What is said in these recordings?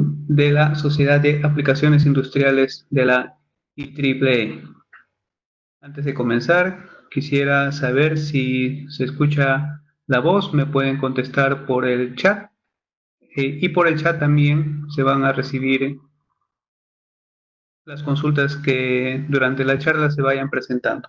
de la Sociedad de Aplicaciones Industriales de la IEEE. Antes de comenzar, quisiera saber si se escucha la voz, me pueden contestar por el chat y por el chat también se van a recibir las consultas que durante la charla se vayan presentando.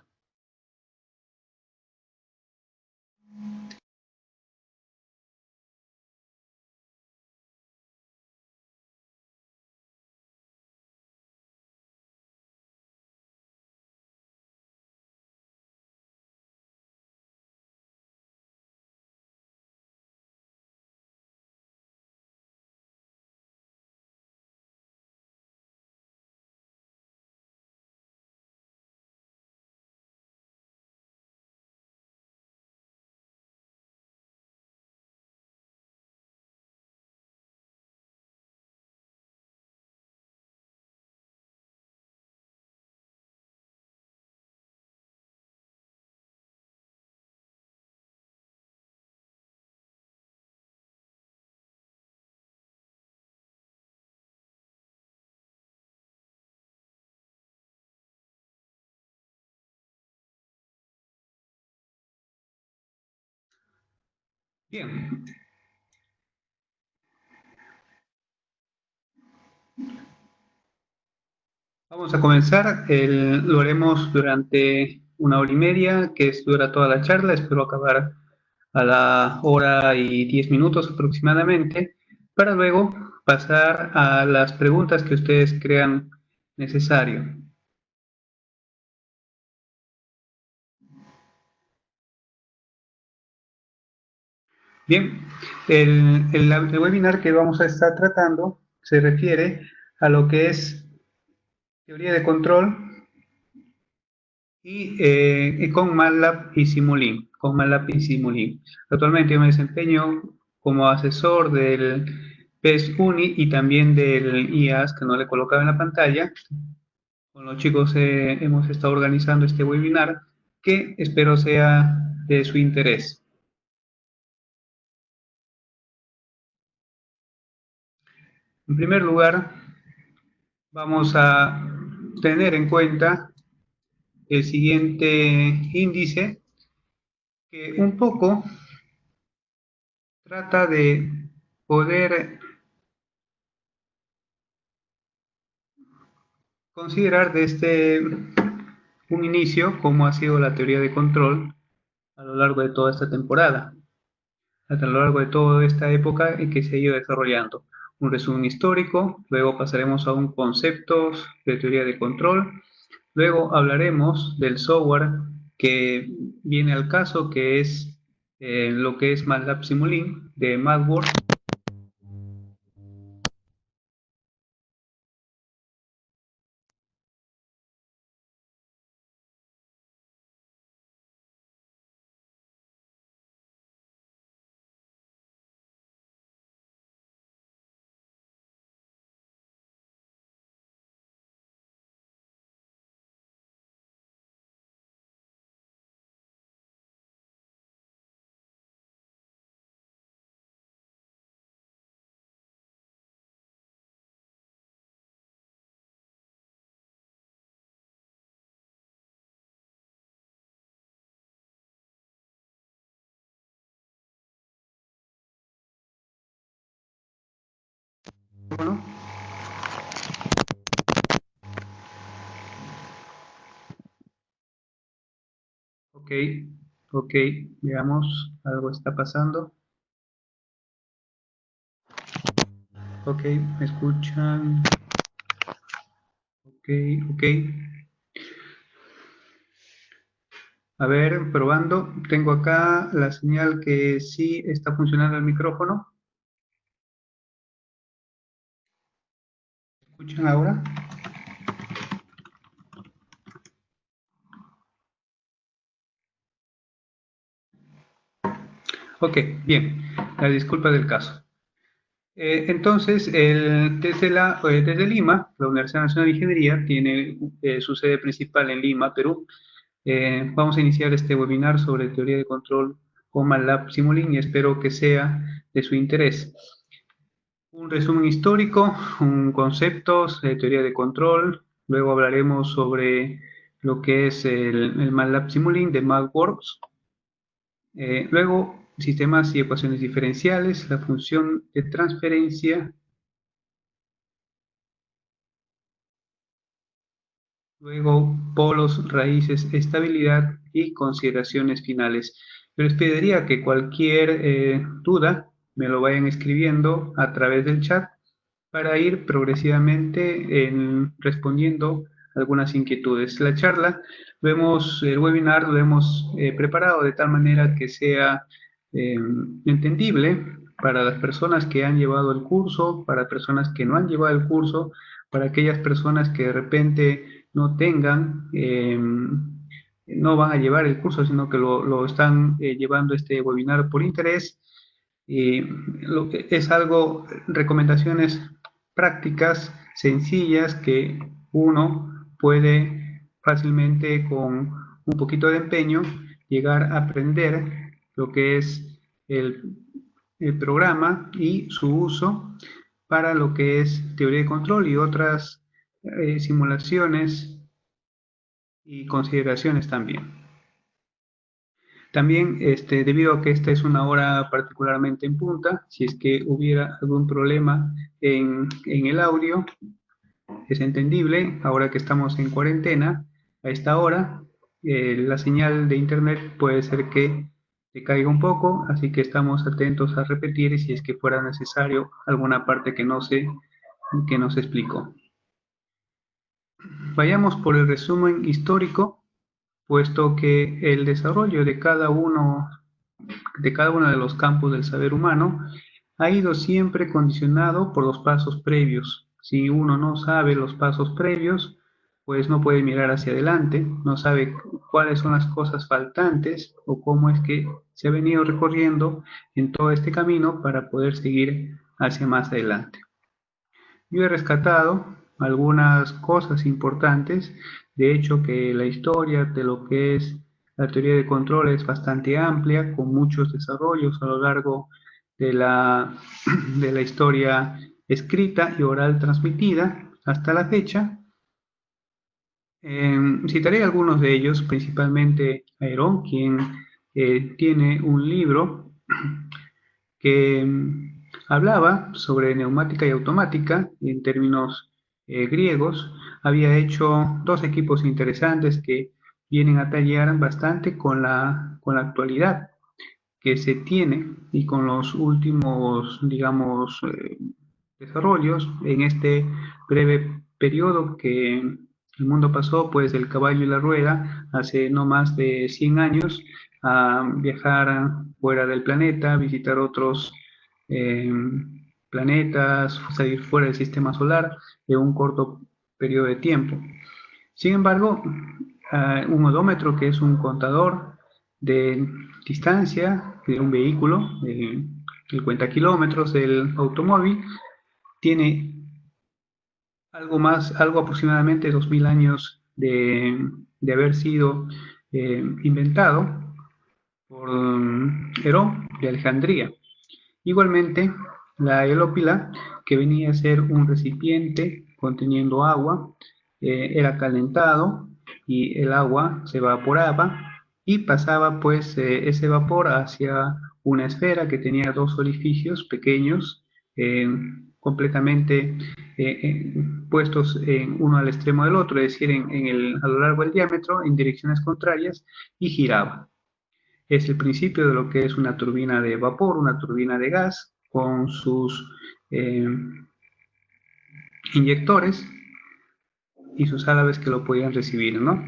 Bien, vamos a comenzar. Lo haremos durante 1 hora y media, dura toda la charla. Espero acabar a la 1 hora y 10 minutos aproximadamente, para luego pasar a las preguntas que ustedes crean necesario. Bien, el webinar que vamos a estar tratando se refiere a lo que es teoría de control y con MATLAB y Simulink. Con MATLAB y Simulink. Actualmente yo me desempeño como asesor del PES UNI y también del IAS, que no le colocaba en la pantalla. Con los chicos hemos estado organizando este webinar que espero sea de su interés. En primer lugar, vamos a tener en cuenta el siguiente índice, que un poco trata de poder considerar desde un inicio cómo ha sido la teoría de control a lo largo de toda esta temporada, a lo largo de toda esta época en que se ha ido desarrollando. Un resumen histórico, luego pasaremos a un concepto de teoría de control, luego hablaremos del software que viene al caso, que es lo que es MATLAB Simulink de MathWorks. Bueno, ok, ok, veamos, algo está pasando. Ok, ¿me escuchan? Ok, ok. A ver, probando. Tengo acá la señal que sí está funcionando el micrófono. ¿Me escuchan ahora? Ok, bien. La disculpa del caso. Entonces, desde Lima, la Universidad Nacional de Ingeniería tiene su sede principal en Lima, Perú. Vamos a iniciar este webinar sobre teoría de control con MATLAB Simulink y espero que sea de su interés. Un resumen histórico, un conceptos, teoría de control, luego hablaremos sobre lo que es el MATLAB Simulink de MathWorks, luego sistemas y ecuaciones diferenciales, la función de transferencia, luego polos, raíces, estabilidad y consideraciones finales. Yo les pediría que cualquier duda me lo vayan escribiendo a través del chat para ir progresivamente respondiendo algunas inquietudes. La charla, el webinar lo hemos preparado de tal manera que sea eh, entendible para las personas que han llevado el curso, para personas que no han llevado el curso, para aquellas personas que de repente no tengan, no van a llevar el curso, sino que lo están llevando este webinar por interés. Y lo que es algo, recomendaciones prácticas, sencillas, que uno puede fácilmente con un poquito de empeño llegar a aprender lo que es el, el programa y su uso para lo que es teoría de control y otras simulaciones y consideraciones también. También, debido a que esta es una hora particularmente en punta, si es que hubiera algún problema en el audio, es entendible. Ahora que estamos en cuarentena, a esta hora, la señal de internet puede ser que se caiga un poco, así que estamos atentos a repetir si es que fuera necesario alguna parte que no se explicó. Vayamos por el resumen histórico, puesto que el desarrollo de cada uno de los campos del saber humano ha ido siempre condicionado por los pasos previos. Si uno no sabe los pasos previos, pues no puede mirar hacia adelante, no sabe cuáles son las cosas faltantes o cómo es que se ha venido recorriendo en todo este camino para poder seguir hacia más adelante. Yo he rescatado algunas cosas importantes, de hecho que la historia de lo que es la teoría de control es bastante amplia, con muchos desarrollos a lo largo de de la historia escrita y oral transmitida hasta la fecha. Citaré algunos de ellos, principalmente Aeron, quien tiene un libro que hablaba sobre neumática y automática en términos griegos. Había hecho dos equipos interesantes que vienen a tallar bastante con con la actualidad que se tiene y con los últimos, digamos, desarrollos en este breve periodo que el mundo pasó, pues del caballo y la rueda, hace no más de 100 años, a viajar fuera del planeta, visitar otros eh, planetas, salir fuera del sistema solar en un corto periodo de tiempo. Sin embargo, un odómetro, que es un contador de distancia de un vehículo, que cuenta kilómetros del automóvil, tiene algo aproximadamente 2000 años de haber sido inventado por Herón de Alejandría. Igualmente, la helópila, que venía a ser un recipiente conteniendo agua, era calentado y el agua se evaporaba y pasaba pues ese vapor hacia una esfera que tenía dos orificios pequeños, eh, completamente puestos uno al extremo del otro, es decir, a lo largo del diámetro, en direcciones contrarias, y giraba. Es el principio de lo que es una turbina de vapor, una turbina de gas, con sus eh, inyectores y sus árabes que lo podían recibir, ¿no?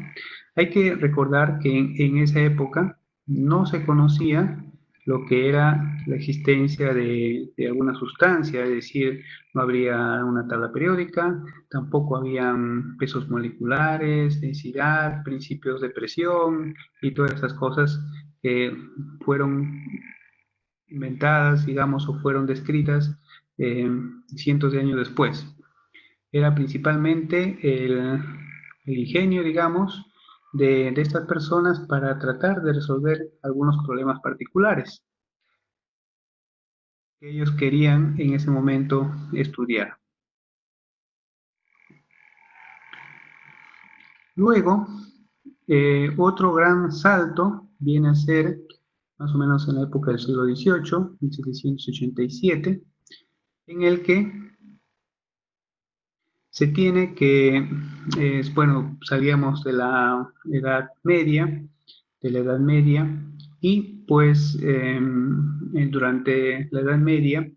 Hay que recordar que en esa época no se conocía lo que era la existencia de alguna sustancia, es decir, no habría una tabla periódica, tampoco habían pesos moleculares, densidad, principios de presión y todas esas cosas que fueron inventadas, digamos, o fueron descritas eh, cientos de años después. Era principalmente el ingenio, digamos, de estas personas para tratar de resolver algunos problemas particulares. que ellos querían en ese momento estudiar. Luego, otro gran salto viene a ser más o menos en la época del siglo XVIII, 1787, en el que se tiene que, bueno, salíamos de la Edad Media, y pues durante la Edad Media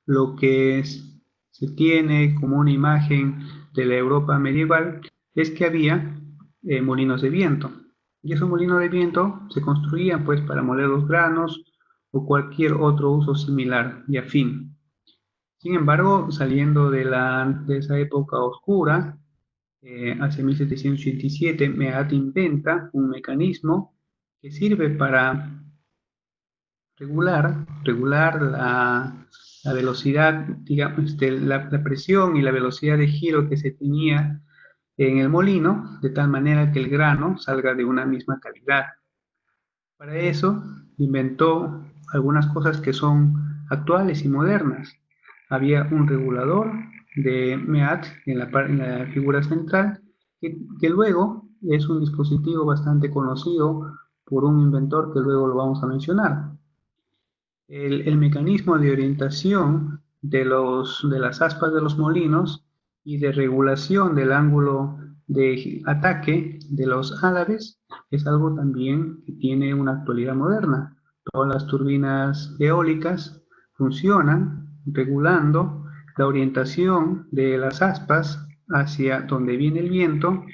lo que se tiene como una imagen de la Europa medieval es que había molinos de viento. Y esos molinos de viento se construían pues para moler los granos o cualquier otro uso similar y afín. Sin embargo, saliendo de esa época oscura, hacia 1787, Mead inventa un mecanismo que sirve para regular la velocidad, digamos, la presión y la velocidad de giro que se tenía en el molino, de tal manera que el grano salga de una misma calidad. Para eso inventó algunas cosas que son actuales y modernas. Había un regulador de MEAT en la figura central, que luego es un dispositivo bastante conocido por un inventor que luego lo vamos a mencionar. El mecanismo de orientación de las aspas de los molinos y de regulación del ángulo de ataque de los álabes es algo también que tiene una actualidad moderna. Todas las turbinas eólicas funcionan regulando la orientación de las aspas hacia donde viene el viento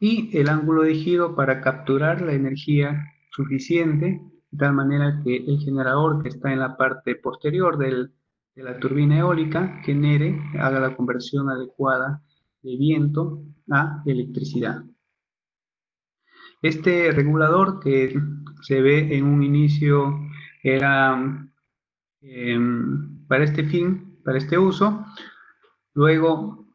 y el ángulo de giro para capturar la energía suficiente, de tal manera que el generador que está en la parte posterior de la turbina eólica haga la conversión adecuada de viento a electricidad. Este regulador que se ve en un inicio era para este fin, para este uso. Luego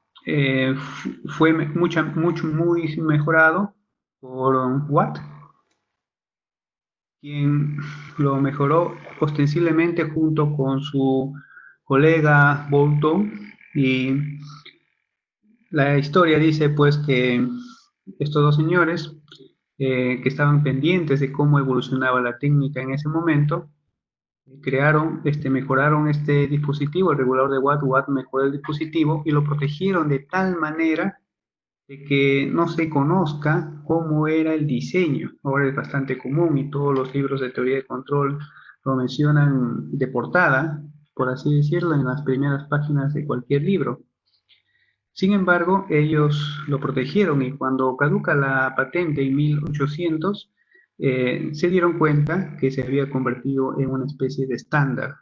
fue muy mejorado por Watt, quien lo mejoró ostensiblemente junto con su colega Bolton, y la historia dice pues que estos dos señores que estaban pendientes de cómo evolucionaba la técnica en ese momento, mejoraron este dispositivo, el regulador de Watt. Watt mejoró el dispositivo y lo protegieron de tal manera de que no se conozca cómo era el diseño. Ahora es bastante común y todos los libros de teoría de control lo mencionan de portada, por así decirlo, en las primeras páginas de cualquier libro. Sin embargo, ellos lo protegieron, y cuando caduca la patente en 1800, se dieron cuenta que se había convertido en una especie de estándar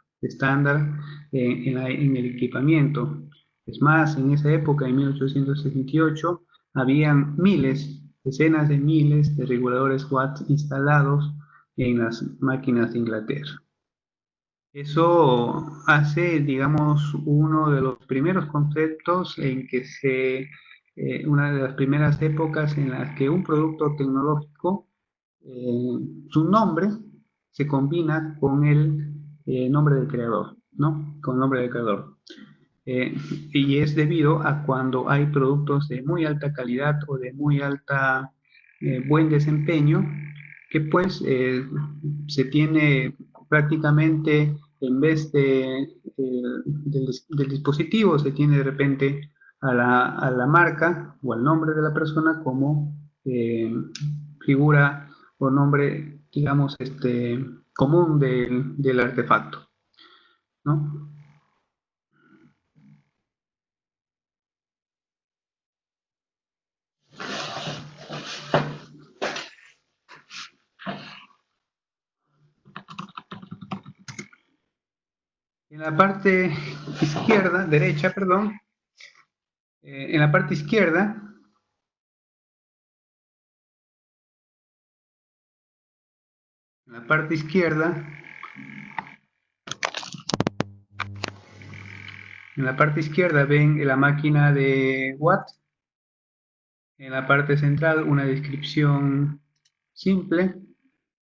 en el equipamiento. Es más, en esa época, en 1868, habían decenas de miles de reguladores Watt instalados en las máquinas de Inglaterra. Eso hace, digamos, uno de los primeros conceptos una de las primeras épocas en las que un producto tecnológico, eh, su nombre se combina con el nombre del creador, ¿no? Con el nombre del creador. Eh, y es debido a cuando hay productos de muy alta calidad o de buen desempeño, que pues se tiene prácticamente, en vez del dispositivo, se tiene de repente a la marca o al nombre de la persona como figura o nombre, digamos, común del artefacto, ¿no? En la parte derecha, perdón, en la parte izquierda, en la parte izquierda, en la parte izquierda ven la máquina de Watt. En la parte central una descripción simple.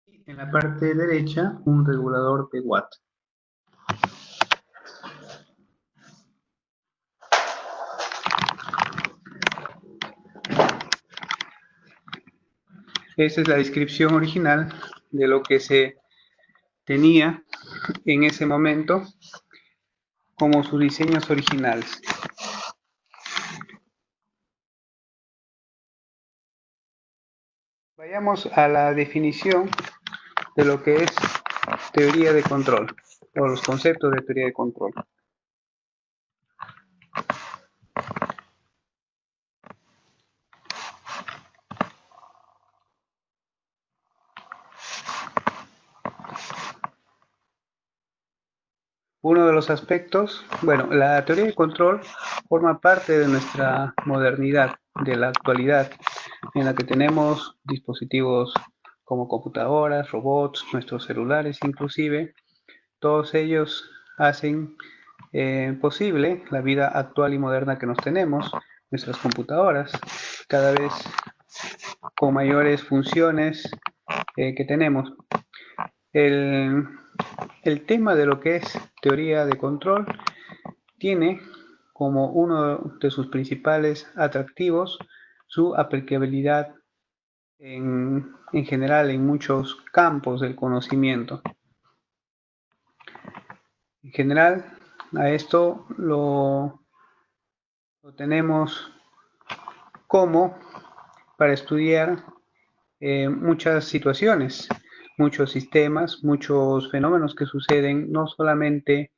Y en la parte derecha un regulador de Watt. Esta es la descripción original de lo que se tenía en ese momento como sus diseños originales. Vayamos a la definición de lo que es teoría de control o los conceptos de teoría de control. Uno de los aspectos, bueno, la teoría de control forma parte de nuestra modernidad, de la actualidad, en la que tenemos dispositivos como computadoras, robots, nuestros celulares inclusive, todos ellos hacen posible la vida actual y moderna que nos tenemos, nuestras computadoras, cada vez con mayores funciones que tenemos. El tema de lo que es teoría de control tiene como uno de sus principales atractivos su aplicabilidad en general en muchos campos del conocimiento. En general, a esto lo tenemos como para estudiar muchas situaciones, muchos sistemas, muchos fenómenos que suceden no solamente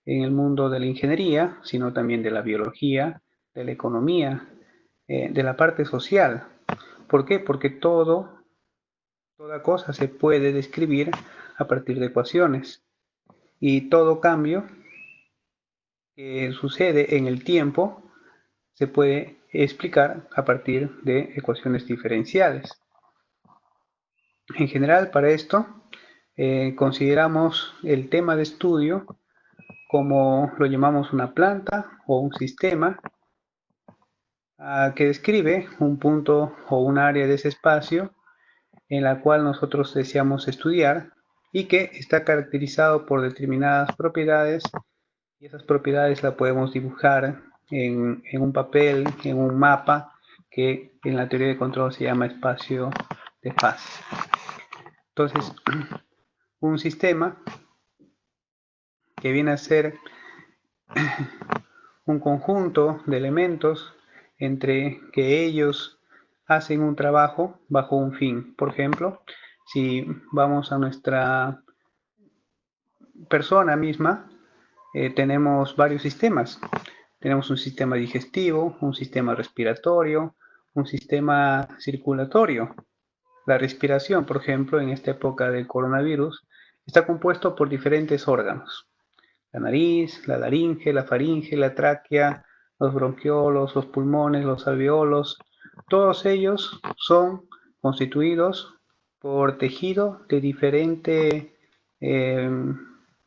en el mundo de la ingeniería, sino también de la biología, de la economía, de la parte social. ¿Por qué? Porque toda cosa se puede describir a partir de ecuaciones y todo cambio que sucede en el tiempo se puede explicar a partir de ecuaciones diferenciales. En general, para esto, consideramos el tema de estudio como lo llamamos una planta o un sistema que describe un punto o un área de ese espacio en la cual nosotros deseamos estudiar y que está caracterizado por determinadas propiedades y esas propiedades las podemos dibujar en un papel, en un mapa que en la teoría de control se llama espacio de fases. Entonces, un sistema que viene a ser un conjunto de elementos entre que ellos hacen un trabajo bajo un fin. Por ejemplo, si vamos a nuestra persona misma, tenemos varios sistemas. Tenemos un sistema digestivo, un sistema respiratorio, un sistema circulatorio. La respiración, por ejemplo, en esta época del coronavirus, está compuesto por diferentes órganos. La nariz, la laringe, la faringe, la tráquea, los bronquiolos, los pulmones, los alveolos, todos ellos son constituidos por tejido de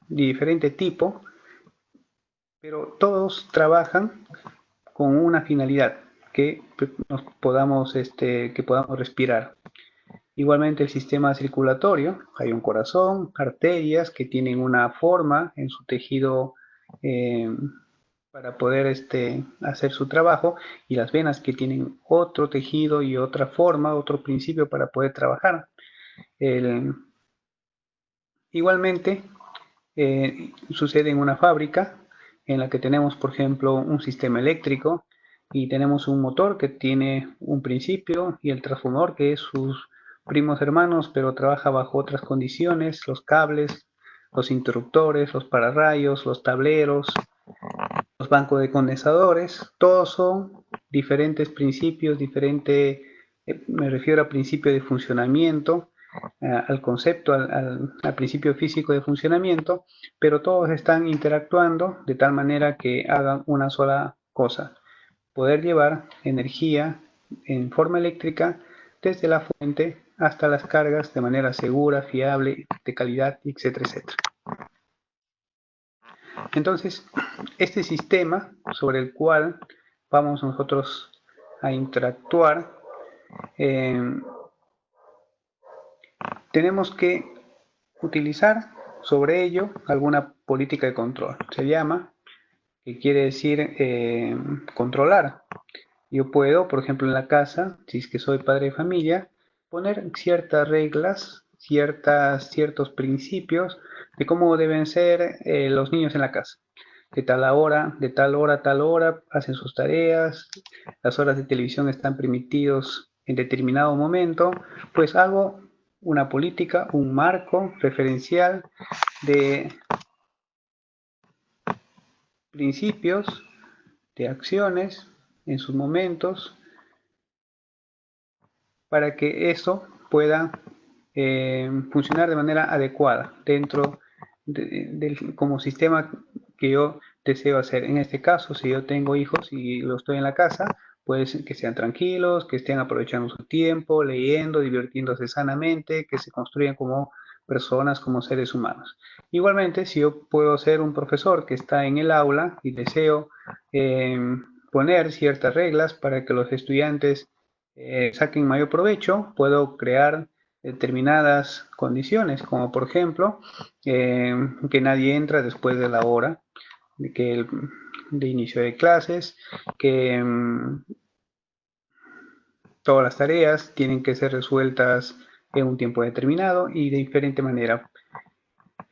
diferente tipo, pero todos trabajan con una finalidad, que que podamos respirar. Igualmente el sistema circulatorio, hay un corazón, arterias que tienen una forma en su tejido eh, para poder hacer su trabajo, y las venas que tienen otro tejido y otra forma, otro principio para poder trabajar. Igualmente sucede en una fábrica en la que tenemos, por ejemplo, un sistema eléctrico y tenemos un motor que tiene un principio y el transformador que es sus primos hermanos, pero trabaja bajo otras condiciones, los cables, los interruptores, los pararrayos, los tableros, los bancos de condensadores, todos son diferentes principios, me refiero al principio de funcionamiento, al concepto, al principio físico de funcionamiento, pero todos están interactuando de tal manera que hagan una sola cosa: poder llevar energía en forma eléctrica desde la fuente hasta las cargas de manera segura, fiable, de calidad, etcétera, etcétera. Entonces, este sistema sobre el cual vamos nosotros a interactuar, eh, tenemos que utilizar sobre ello alguna política de control. Se llama, que quiere decir controlar. Yo puedo, por ejemplo, en la casa, si es que soy padre de familia, poner ciertas reglas, ciertos principios de cómo deben ser los niños en la casa. De tal hora a tal hora hacen sus tareas, las horas de televisión están permitidos en determinado momento, pues hago una política, un marco referencial de principios, de acciones en sus momentos, para que eso pueda funcionar de manera adecuada dentro del como sistema que yo deseo hacer. En este caso, si yo tengo hijos y los estoy en la casa, pues que sean tranquilos, que estén aprovechando su tiempo, leyendo, divirtiéndose sanamente, que se construyan como personas, como seres humanos. Igualmente, si yo puedo ser un profesor que está en el aula y deseo eh, poner ciertas reglas para que los estudiantes saquen mayor provecho, puedo crear determinadas condiciones, como por ejemplo que nadie entra después de la hora de inicio de clases, que todas las tareas tienen que ser resueltas en un tiempo determinado y de diferente manera.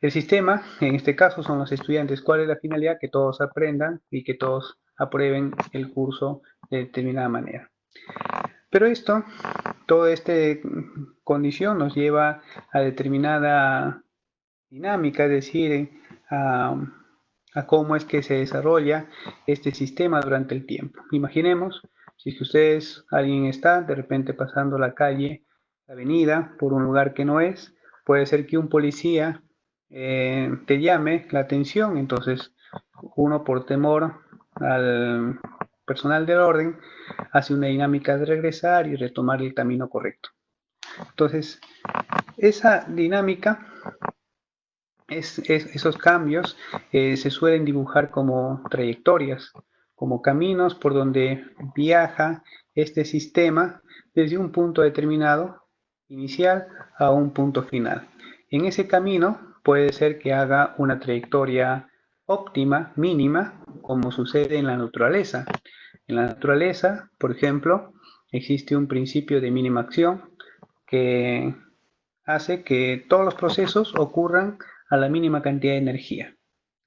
El sistema, en este caso, son los estudiantes. ¿Cuál es la finalidad? Que todos aprendan y que todos aprueben el curso de determinada manera. Pero toda esta condición nos lleva a determinada dinámica, es decir, a, a cómo es que se desarrolla este sistema durante el tiempo. Imaginemos, si es que ustedes, alguien está de repente pasando la calle, la avenida, por un lugar que no es, puede ser que un policía te llame la atención, entonces uno por temor al personal del orden hace una dinámica de regresar y retomar el camino correcto. Entonces, esa dinámica, esos cambios se suelen dibujar como trayectorias, como caminos por donde viaja este sistema desde un punto determinado inicial a un punto final. En ese camino puede ser que haga una trayectoria óptima, mínima, como sucede en la naturaleza. En la naturaleza, por ejemplo, existe un principio de mínima acción que hace que todos los procesos ocurran a la mínima cantidad de energía.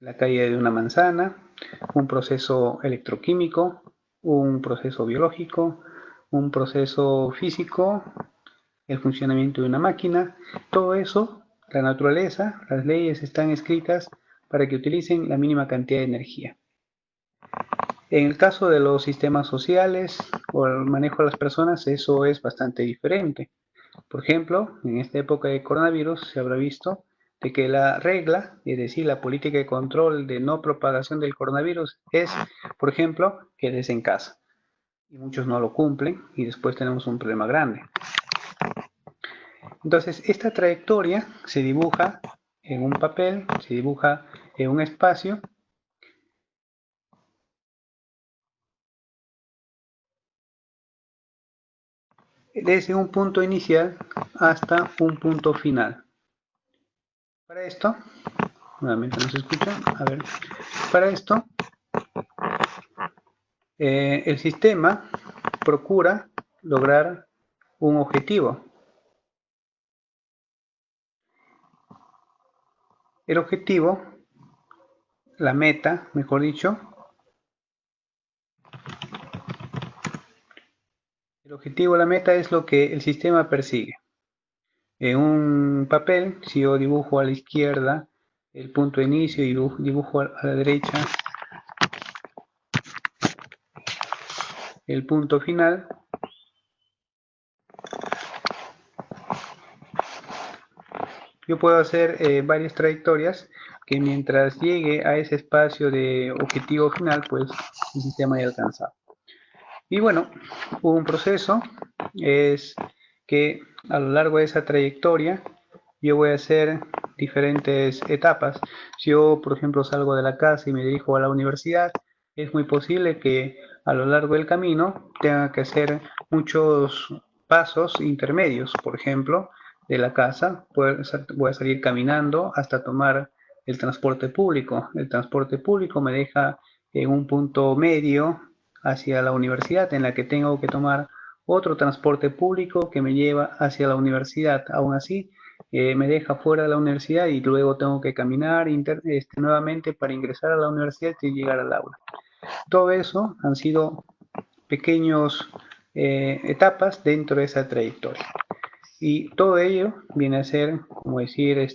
La caída de una manzana, un proceso electroquímico, un proceso biológico, un proceso físico, el funcionamiento de una máquina, todo eso, la naturaleza, las leyes están escritas para que utilicen la mínima cantidad de energía. En el caso de los sistemas sociales o el manejo de las personas, eso es bastante diferente. Por ejemplo, en esta época de coronavirus se habrá visto de que la regla, es decir, la política de control de no propagación del coronavirus es, por ejemplo, quédese en casa. Y muchos no lo cumplen y después tenemos un problema grande. Entonces, esta trayectoria se dibuja en un papel, se dibuja en un espacio desde un punto inicial hasta un punto final. Para esto, nuevamente no se escucha, a ver, para esto, el sistema procura lograr un objetivo. El objetivo, la meta, mejor dicho, el objetivo, la meta es lo que el sistema persigue. En un papel, si yo dibujo a la izquierda el punto de inicio y dibujo a la derecha el punto final, yo puedo hacer varias trayectorias que mientras llegue a ese espacio de objetivo final, pues el sistema ya alcanzado. Y bueno, un proceso es que a lo largo de esa trayectoria yo voy a hacer diferentes etapas. Si yo, por ejemplo, salgo de la casa y me dirijo a la universidad, es muy posible que a lo largo del camino tenga que hacer muchos pasos intermedios. Por ejemplo, de la casa voy a salir caminando hasta tomar el transporte público. El transporte público me deja en un punto medio hacia la universidad en la que tengo que tomar otro transporte público que me lleva hacia la universidad. Aún así, me deja fuera de la universidad y luego tengo que caminar nuevamente para ingresar a la universidad y llegar al aula. Todo eso han sido pequeños etapas dentro de esa trayectoria. Y todo ello viene a ser, como decir,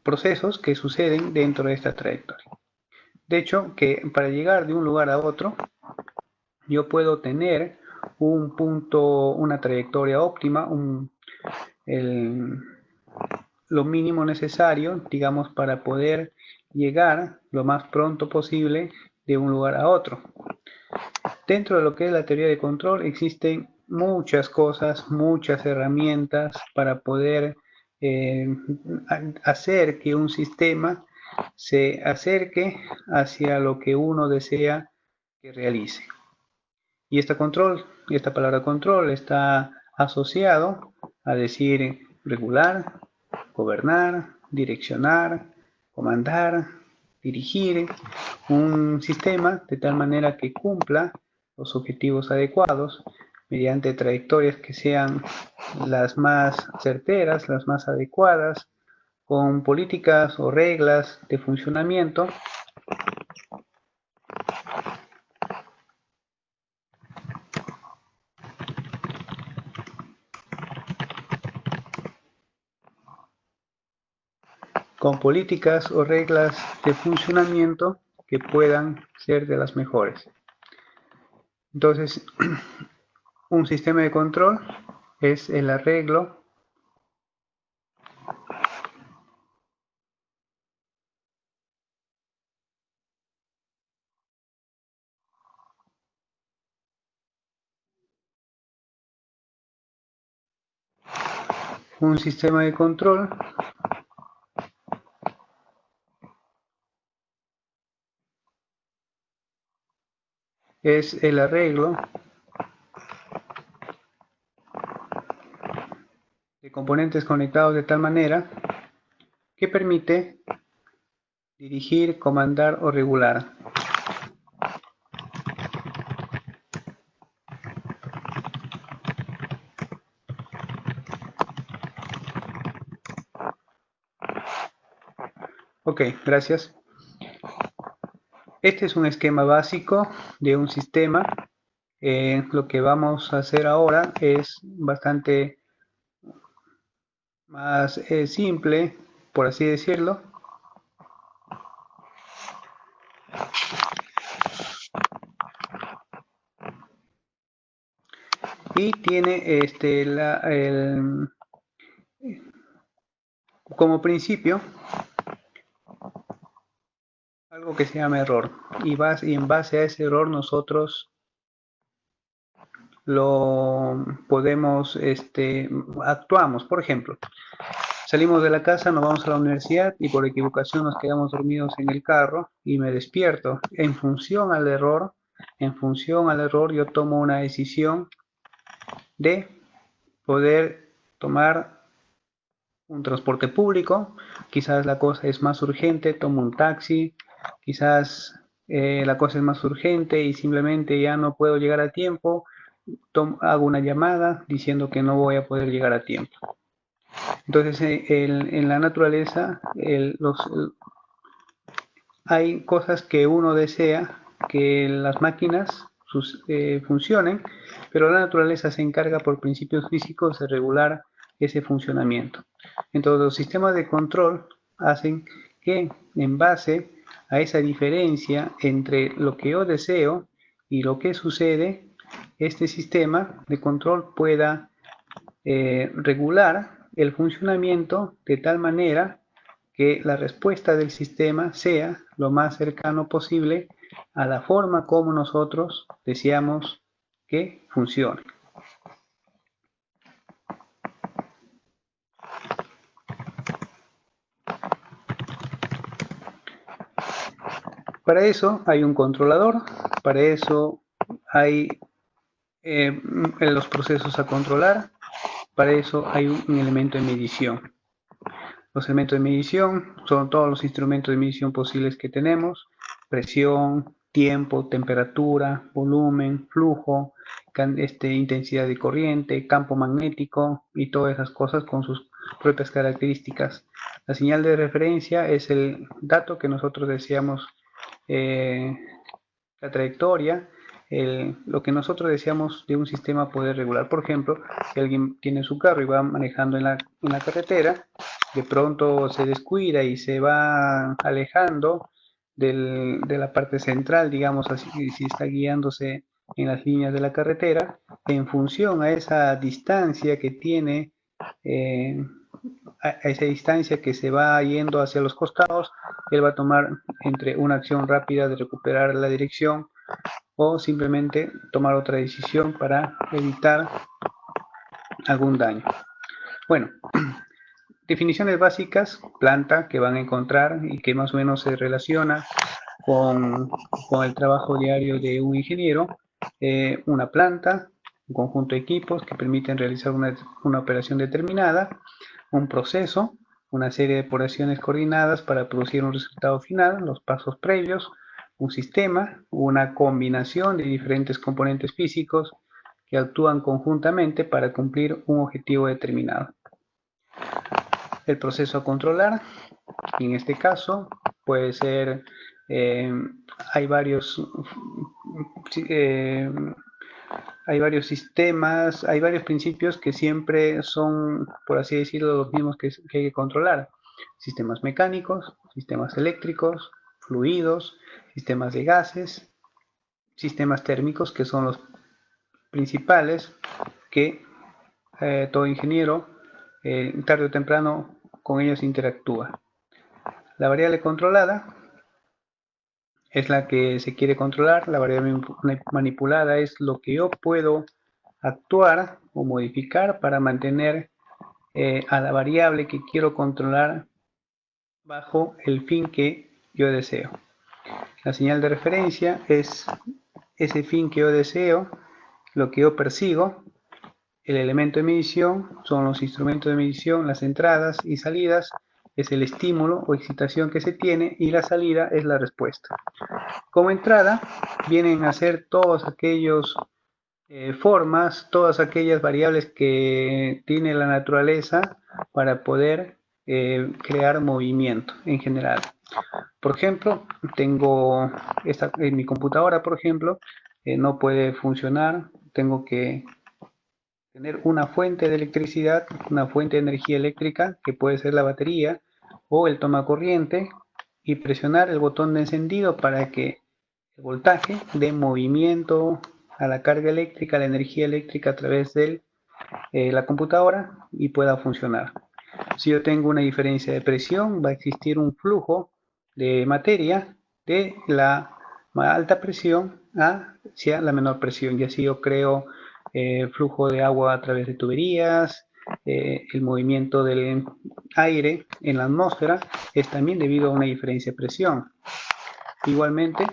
procesos que suceden dentro de esta trayectoria. De hecho, que para llegar de un lugar a otro, yo puedo tener un punto, una trayectoria óptima, lo mínimo necesario, digamos, para poder llegar lo más pronto posible de un lugar a otro. Dentro de lo que es la teoría de control existen muchas cosas, muchas herramientas para poder hacer que un sistema se acerque hacia lo que uno desea que realice. Y esta palabra control está asociado a decir regular, gobernar, direccionar, comandar, dirigir un sistema de tal manera que cumpla los objetivos adecuados mediante trayectorias que sean las más certeras, las más adecuadas, con políticas o reglas de funcionamiento de funcionamiento que puedan ser de las mejores. Entonces, un sistema de control es el arreglo un sistema de control es el arreglo de componentes conectados de tal manera que permite dirigir, comandar o regular. Ok, gracias. Este es un esquema básico de un sistema. Lo que vamos a hacer ahora es bastante más simple, por así decirlo. Y tiene como principio algo que se llama error. Y en base a ese error nosotros lo podemos, actuamos. Por ejemplo, salimos de la casa, nos vamos a la universidad y por equivocación nos quedamos dormidos en el carro y me despierto. En función al error, yo tomo una decisión de poder tomar un transporte público. Quizás la cosa es más urgente, tomo un taxi. Quizás la cosa es más urgente y simplemente ya no puedo llegar a tiempo. Hago una llamada diciendo que no voy a poder llegar a tiempo. Entonces, en la naturaleza, hay cosas que uno desea que las máquinas funcionen, pero la naturaleza se encarga por principios físicos de regular ese funcionamiento. Entonces, los sistemas de control hacen que, en base a esa diferencia entre lo que yo deseo y lo que sucede, este sistema de control pueda regular el funcionamiento de tal manera que la respuesta del sistema sea lo más cercano posible a la forma como nosotros deseamos que funcione. Para eso hay un controlador, para eso hay los procesos a controlar, para eso hay un elemento de medición. Los elementos de medición son todos los instrumentos de medición posibles que tenemos: presión, tiempo, temperatura, volumen, flujo, intensidad de corriente, campo magnético y todas esas cosas con sus propias características. La señal de referencia es el dato que nosotros deseamos, la trayectoria, lo que nosotros deseamos de un sistema poder regular. Por ejemplo, si alguien tiene su carro y va manejando en la carretera, de pronto se descuida y se va alejando de la parte central, digamos así, si está guiándose en las líneas de la carretera, en función a esa distancia que tiene, a esa distancia que se va yendo hacia los costados, él va a tomar entre una acción rápida de recuperar la dirección o simplemente tomar otra decisión para evitar algún daño. Bueno, definiciones básicas, planta que van a encontrar y que más o menos se relaciona con el trabajo diario de un ingeniero. Una planta, un conjunto de equipos que permiten realizar una operación determinada, un proceso, una serie de operaciones coordinadas para producir un resultado final, los pasos previos, un sistema, una combinación de diferentes componentes físicos que actúan conjuntamente para cumplir un objetivo determinado. El proceso a controlar, en este caso, puede ser, eh, hay varios eh, hay varios sistemas, hay varios principios que siempre son, por así decirlo, los mismos que hay que controlar. Sistemas mecánicos, sistemas eléctricos, fluidos, sistemas de gases, sistemas térmicos, que son los principales que todo ingeniero, tarde o temprano, con ellos interactúa. La variable controlada es la que se quiere controlar, la variable manipulada es lo que yo puedo actuar o modificar para mantener a la variable que quiero controlar bajo el fin que yo deseo. La señal de referencia es ese fin que yo deseo, lo que yo persigo. El elemento de medición son los instrumentos de medición, las entradas y salidas, es el estímulo o excitación que se tiene, y la salida es la respuesta. Como entrada vienen a ser todos aquellos formas, todas aquellas variables que tiene la naturaleza para poder crear movimiento en general. Por ejemplo, tengo en mi computadora, por ejemplo, no puede funcionar, tengo que tener una fuente de electricidad, una fuente de energía eléctrica, que puede ser la batería o el tomacorriente, y presionar el botón de encendido para que el voltaje dé movimiento a la carga eléctrica, la energía eléctrica a través de la computadora y pueda funcionar. Si yo tengo una diferencia de presión, va a existir un flujo de materia de la alta presión hacia la menor presión, y así yo creo flujo de agua a través de tuberías. El movimiento del aire en la atmósfera es también debido a una diferencia de presión. Igualmente,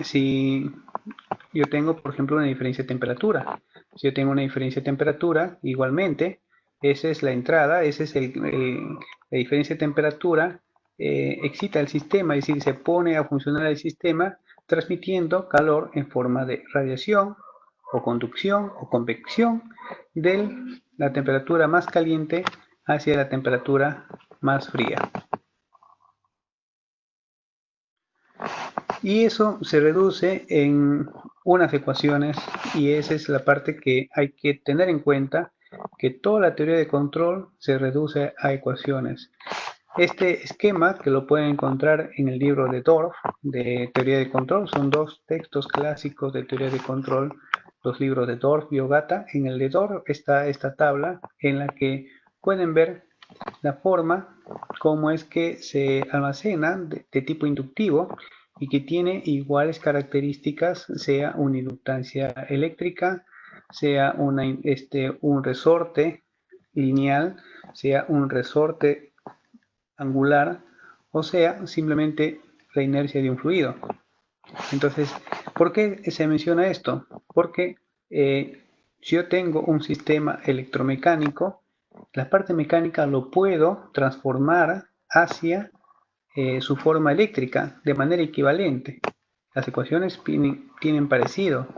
si yo tengo, por ejemplo, una diferencia de temperatura, si yo tengo una diferencia de temperatura, igualmente, esa es la entrada, esa es la diferencia de temperatura, excita el sistema, es decir, se pone a funcionar el sistema transmitiendo calor en forma de radiación o conducción o convección de la temperatura más caliente hacia la temperatura más fría. Y eso se reduce en unas ecuaciones, y esa es la parte que hay que tener en cuenta, que toda la teoría de control se reduce a ecuaciones. Este esquema, que lo pueden encontrar en el libro de Dorff, de teoría de control, son dos textos clásicos de teoría de control, los libros de Dorff y Ogata. En el de Dorff está esta tabla en la que pueden ver la forma como es que se almacena de tipo inductivo y que tiene iguales características, sea una inductancia eléctrica, sea un resorte lineal, sea un resorte angular, o sea simplemente la inercia de un fluido. Entonces, ¿por qué se menciona esto? Porque si yo tengo un sistema electromecánico, la parte mecánica lo puedo transformar hacia su forma eléctrica de manera equivalente. Las ecuaciones tienen parecido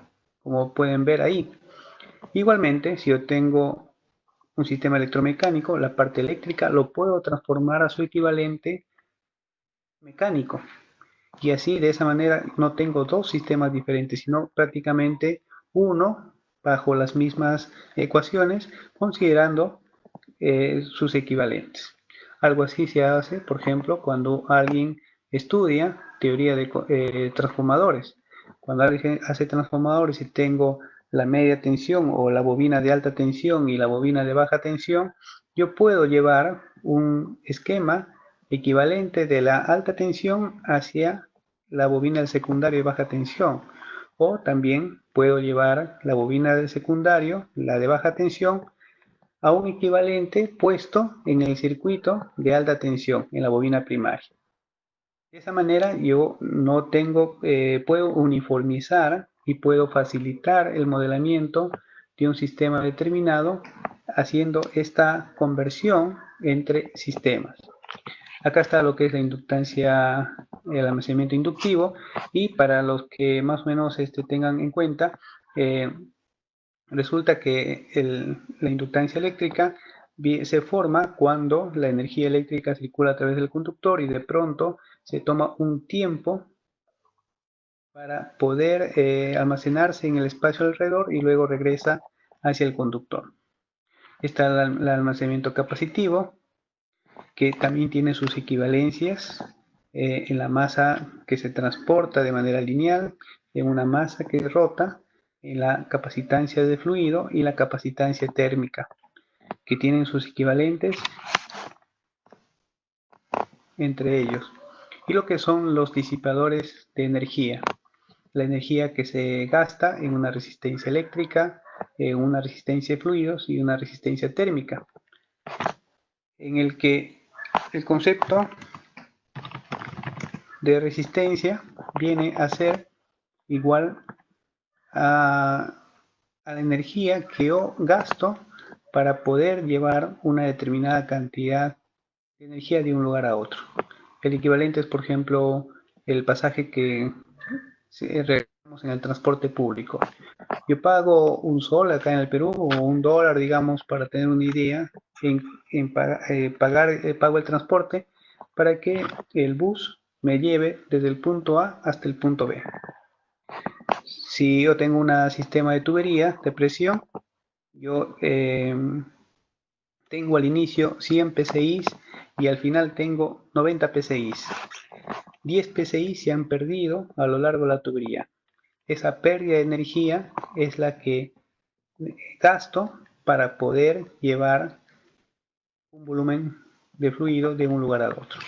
como pueden ver ahí. Igualmente, si yo tengo un sistema electromecánico, la parte eléctrica lo puedo transformar a su equivalente mecánico. Y así, de esa manera, no tengo dos sistemas diferentes, sino prácticamente uno bajo las mismas ecuaciones, considerando sus equivalentes. Algo así se hace, por ejemplo, cuando alguien estudia teoría de transformadores. Cuando alguien hace transformadores y tengo la media tensión o la bobina de alta tensión y la bobina de baja tensión, yo puedo llevar un esquema equivalente de la alta tensión hacia la bobina del secundario de baja tensión. O también puedo llevar la bobina del secundario, la de baja tensión, a un equivalente puesto en el circuito de alta tensión, en la bobina primaria. De esa manera yo no tengo, puedo uniformizar y puedo facilitar el modelamiento de un sistema determinado haciendo esta conversión entre sistemas. Acá está lo que es la inductancia, el almacenamiento inductivo, y para los que más o menos tengan en cuenta, eh, resulta que la inductancia eléctrica se forma cuando la energía eléctrica circula a través del conductor y de pronto se toma un tiempo para poder almacenarse en el espacio alrededor y luego regresa hacia el conductor. Está el almacenamiento capacitivo, que también tiene sus equivalencias en la masa que se transporta de manera lineal, en una masa que rota, en la capacitancia de fluido y la capacitancia térmica, que tienen sus equivalentes entre ellos. Y lo que son los disipadores de energía, la energía que se gasta en una resistencia eléctrica, en una resistencia de fluidos y una resistencia térmica, en el que el concepto de resistencia viene a ser igual a la energía que yo gasto para poder llevar una determinada cantidad de energía de un lugar a otro. El equivalente es, por ejemplo, el pasaje que realizamos en el transporte público. Yo pago un sol acá en el Perú o un dólar, digamos, para tener una idea, pago el transporte para que el bus me lleve desde el punto A hasta el punto B. Si yo tengo un sistema de tubería de presión, yo tengo al inicio 100 PSI y al final tengo 90 PSI. 10 PSI se han perdido a lo largo de la tubería. Esa pérdida de energía es la que gasto para poder llevar un volumen de fluido de un lugar al otro.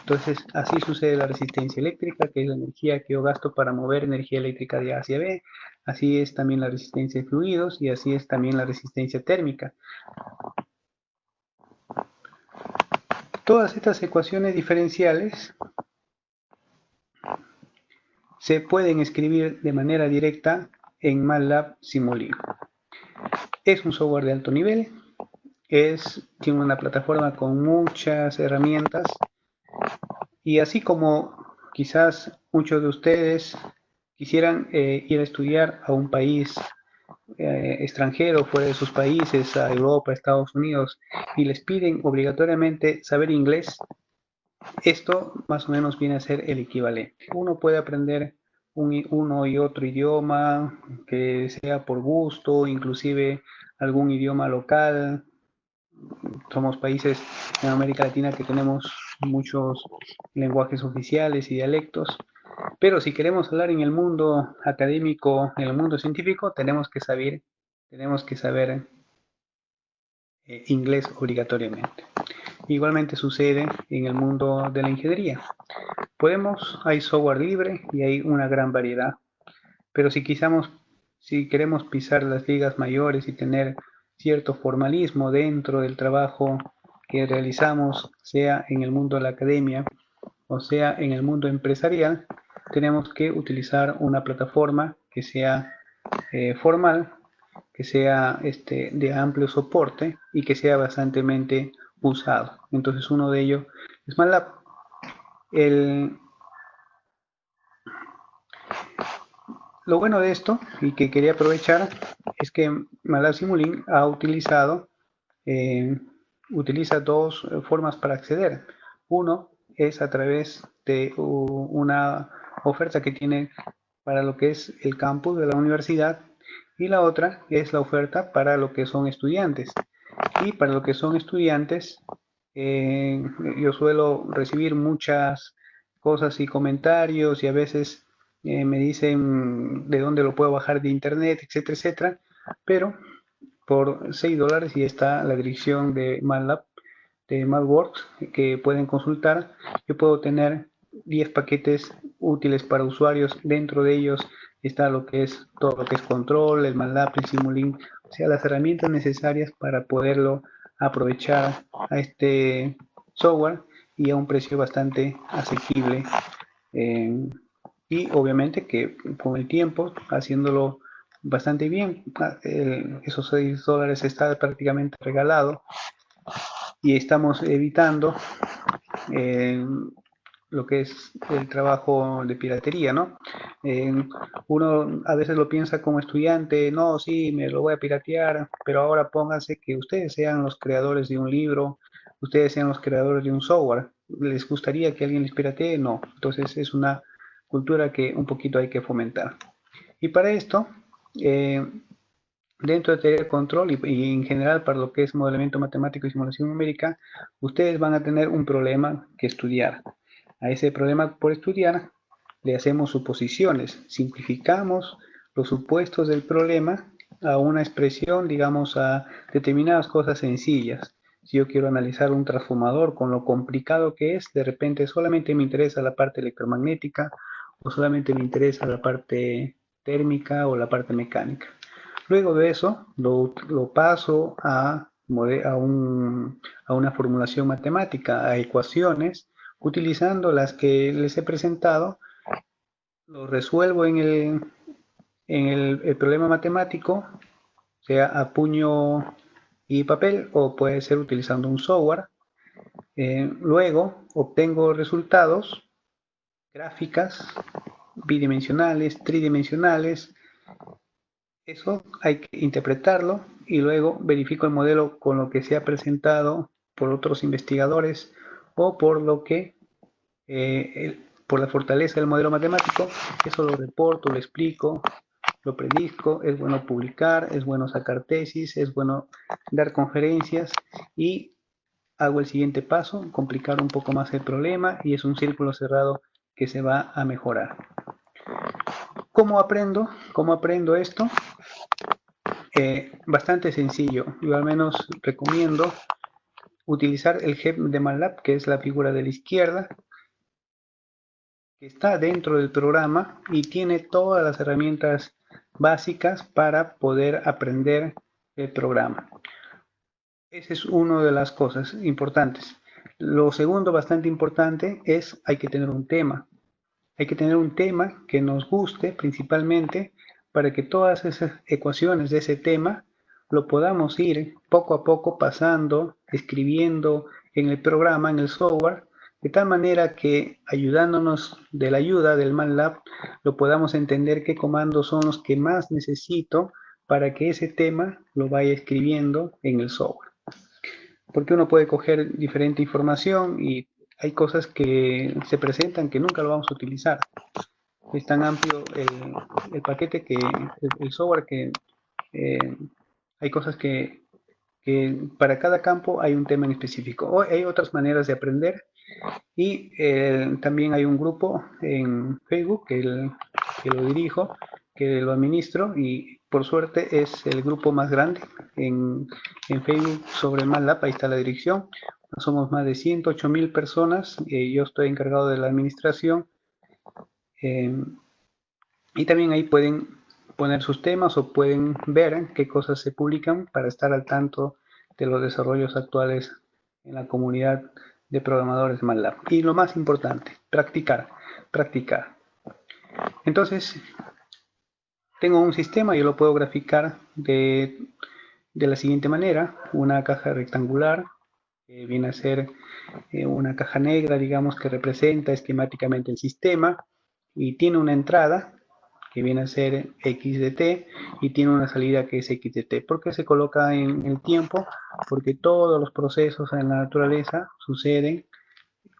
Entonces, así sucede la resistencia eléctrica, que es la energía que yo gasto para mover energía eléctrica de A hacia B. Así es también la resistencia de fluidos y así es también la resistencia térmica. Todas estas ecuaciones diferenciales se pueden escribir de manera directa en MATLAB Simulink. Es un software de alto nivel, tiene una plataforma con muchas herramientas y así como quizás muchos de ustedes quisieran ir a estudiar a un país extranjero, fuera de sus países, a Europa, a Estados Unidos, y les piden obligatoriamente saber inglés, esto más o menos viene a ser el equivalente. Uno puede aprender uno y otro idioma, que sea por gusto, inclusive algún idioma local. Somos países en América Latina que tenemos muchos lenguajes oficiales y dialectos, pero si queremos hablar en el mundo académico, en el mundo científico, tenemos que saber inglés obligatoriamente. Igualmente sucede en el mundo de la ingeniería. Hay software libre y hay una gran variedad, pero si queremos pisar las ligas mayores y tener cierto formalismo dentro del trabajo que realizamos, sea en el mundo de la academia o sea en el mundo empresarial, tenemos que utilizar una plataforma que sea formal, que sea de amplio soporte y que sea bastante usado. Entonces uno de ellos es MATLAB. El, lo bueno de esto, y que quería aprovechar, es que MATLAB Simulink eh, utiliza dos formas para acceder. Uno es a través de una oferta que tiene para lo que es el campus de la universidad, y la otra es la oferta para lo que son estudiantes. Y para lo que son estudiantes, eh, yo suelo recibir muchas cosas y comentarios, y a veces me dicen de dónde lo puedo bajar de internet, etcétera, etcétera. Pero por $6 y está la dirección de MATLAB, de MathWorks, que pueden consultar. Yo puedo tener 10 paquetes útiles para usuarios. Dentro de ellos está lo que es todo lo que es control, el MATLAB, el Simulink, o sea, las herramientas necesarias para poderlo aprovechar a este software, y a un precio bastante asequible. Eh, y obviamente que con el tiempo, haciéndolo bastante bien, esos $6 está prácticamente regalado, y estamos evitando eh, lo que es el trabajo de piratería, ¿no? Eh, Uno a veces lo piensa como estudiante, no, sí, me lo voy a piratear, pero ahora pónganse que ustedes sean los creadores de un libro, ustedes sean los creadores de un software. ¿Les gustaría que alguien les piratee? No. Entonces es una cultura que un poquito hay que fomentar. Y para esto, eh, dentro de teoría de control y en general para lo que es modelamiento matemático y simulación numérica, ustedes van a tener un problema que estudiar. A ese problema por estudiar le hacemos suposiciones, simplificamos los supuestos del problema a una expresión, digamos, a determinadas cosas sencillas. Si yo quiero analizar un transformador con lo complicado que es, de repente solamente me interesa la parte electromagnética, o solamente me interesa la parte térmica o la parte mecánica. Luego de eso lo paso a una formulación matemática, a ecuaciones, utilizando las que les he presentado. Lo resuelvo en el problema matemático, sea a puño y papel, o puede ser utilizando un software. Luego obtengo resultados, gráficas, bidimensionales, tridimensionales. Eso hay que interpretarlo, y luego verifico el modelo con lo que se ha presentado por otros investigadores, o por lo que, por la fortaleza del modelo matemático. Eso lo reporto, lo explico, lo predizco. Es bueno publicar, es bueno sacar tesis, es bueno dar conferencias, y hago el siguiente paso, complicar un poco más el problema, y es un círculo cerrado que se va a mejorar. ¿Cómo aprendo? ¿Cómo aprendo esto? Bastante sencillo. Yo al menos recomiendo utilizar el GEP de MATLAB, que es la figura de la izquierda, que está dentro del programa y tiene todas las herramientas básicas para poder aprender el programa. Esa es una de las cosas importantes. Lo segundo, bastante importante, es hay que tener un tema. Hay que tener un tema que nos guste principalmente, para que todas esas ecuaciones de ese tema lo podamos ir poco a poco pasando, escribiendo en el programa, en el software, de tal manera que, ayudándonos de la ayuda del MATLAB, lo podamos entender qué comandos son los que más necesito para que ese tema lo vaya escribiendo en el software. Porque uno puede coger diferente información, y hay cosas que se presentan que nunca lo vamos a utilizar. Es tan amplio el paquete, que el software, que eh, hay cosas que para cada campo hay un tema en específico. O hay otras maneras de aprender, y también hay un grupo en Facebook que lo dirijo, que lo administro, y por suerte es el grupo más grande en Facebook sobre MATLAB. Ahí está la dirección. Somos más de 108.000 personas. Yo estoy encargado de la administración. eh, y también ahí pueden poner sus temas, o pueden ver qué cosas se publican, para estar al tanto de los desarrollos actuales en la comunidad de programadores MATLAB. Y lo más importante, practicar, practicar. Entonces, tengo un sistema, yo lo puedo graficar de la siguiente manera: una caja rectangular, que viene a ser una caja negra, digamos, que representa esquemáticamente el sistema, y tiene una entrada que viene a ser x de t, y tiene una salida que es x de t. ¿Por qué se coloca en el tiempo? Porque todos los procesos en la naturaleza suceden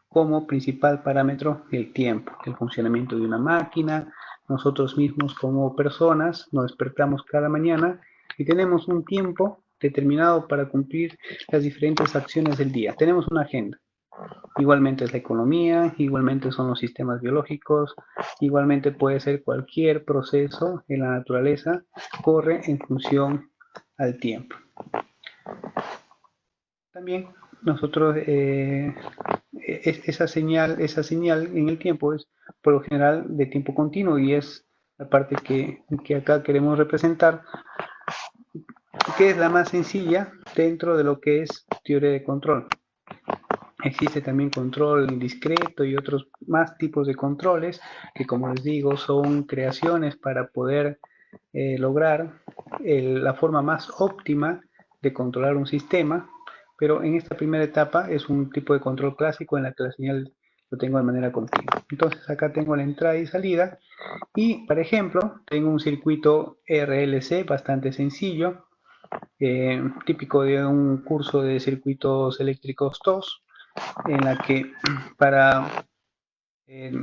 como principal parámetro el tiempo, el funcionamiento de una máquina. Nosotros mismos como personas nos despertamos cada mañana y tenemos un tiempo determinado para cumplir las diferentes acciones del día. Tenemos una agenda. Igualmente es la economía, igualmente son los sistemas biológicos, igualmente puede ser cualquier proceso en la naturaleza, corre en función al tiempo. También nosotros, esa señal en el tiempo es por lo general de tiempo continuo, y es la parte que acá queremos representar, que es la más sencilla dentro de lo que es teoría de control. Existe también control indiscreto y otros más tipos de controles que, como les digo, son creaciones para poder lograr la forma más óptima de controlar un sistema, pero en esta primera etapa es un tipo de control clásico en la que la señal lo tengo de manera continua. Entonces acá tengo la entrada y salida, y por ejemplo tengo un circuito RLC bastante sencillo, típico de un curso de circuitos eléctricos 2, en la que para, eh,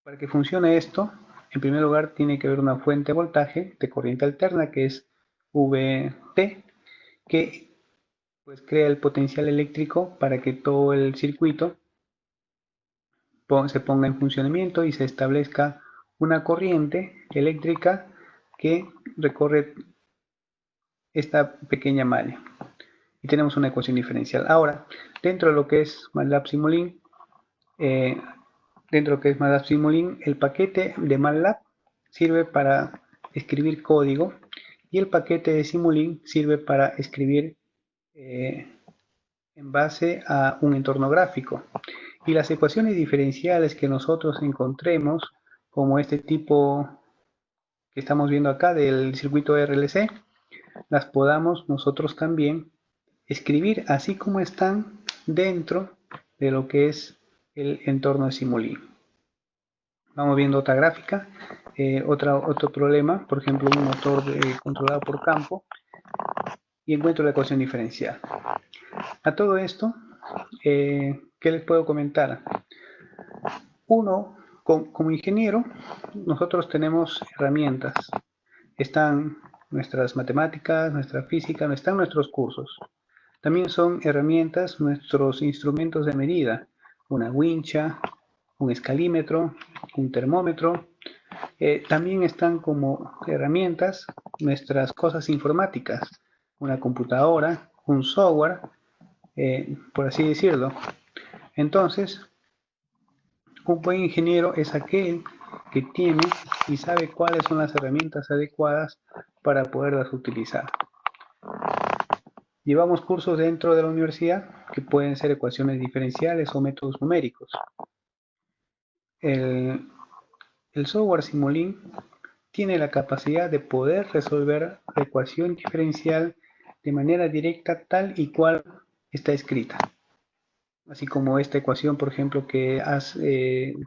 para que funcione esto, en primer lugar tiene que haber una fuente de voltaje de corriente alterna, que es VT, que pues crea el potencial eléctrico para que todo el circuito se ponga en funcionamiento y se establezca una corriente eléctrica que recorre esta pequeña malla. Y tenemos una ecuación diferencial. Ahora, dentro de lo que es MATLAB Simulink, eh, el paquete de MATLAB sirve para escribir código, y el paquete de Simulink sirve para escribir en base a un entorno gráfico. Y las ecuaciones diferenciales que nosotros encontremos, como este tipo que estamos viendo acá del circuito RLC, las podamos nosotros también escribir así como están dentro de lo que es el entorno de Simulink. Vamos viendo otra gráfica, otro problema, por ejemplo un motor controlado por campo, y encuentro la ecuación diferencial. A todo esto, ¿qué les puedo comentar? Uno, como ingeniero, nosotros tenemos herramientas. Están nuestras matemáticas, nuestra física, están nuestros cursos. También son herramientas nuestros instrumentos de medida, una wincha, un escalímetro, un termómetro. También están como herramientas nuestras cosas informáticas, una computadora, un software, por así decirlo. Entonces, un buen ingeniero es aquel que tiene y sabe cuáles son las herramientas adecuadas para poderlas utilizar. Llevamos cursos dentro de la universidad que pueden ser ecuaciones diferenciales o métodos numéricos. El software Simulink tiene la capacidad de poder resolver la ecuación diferencial de manera directa tal y cual está escrita. Así como esta ecuación, por ejemplo, que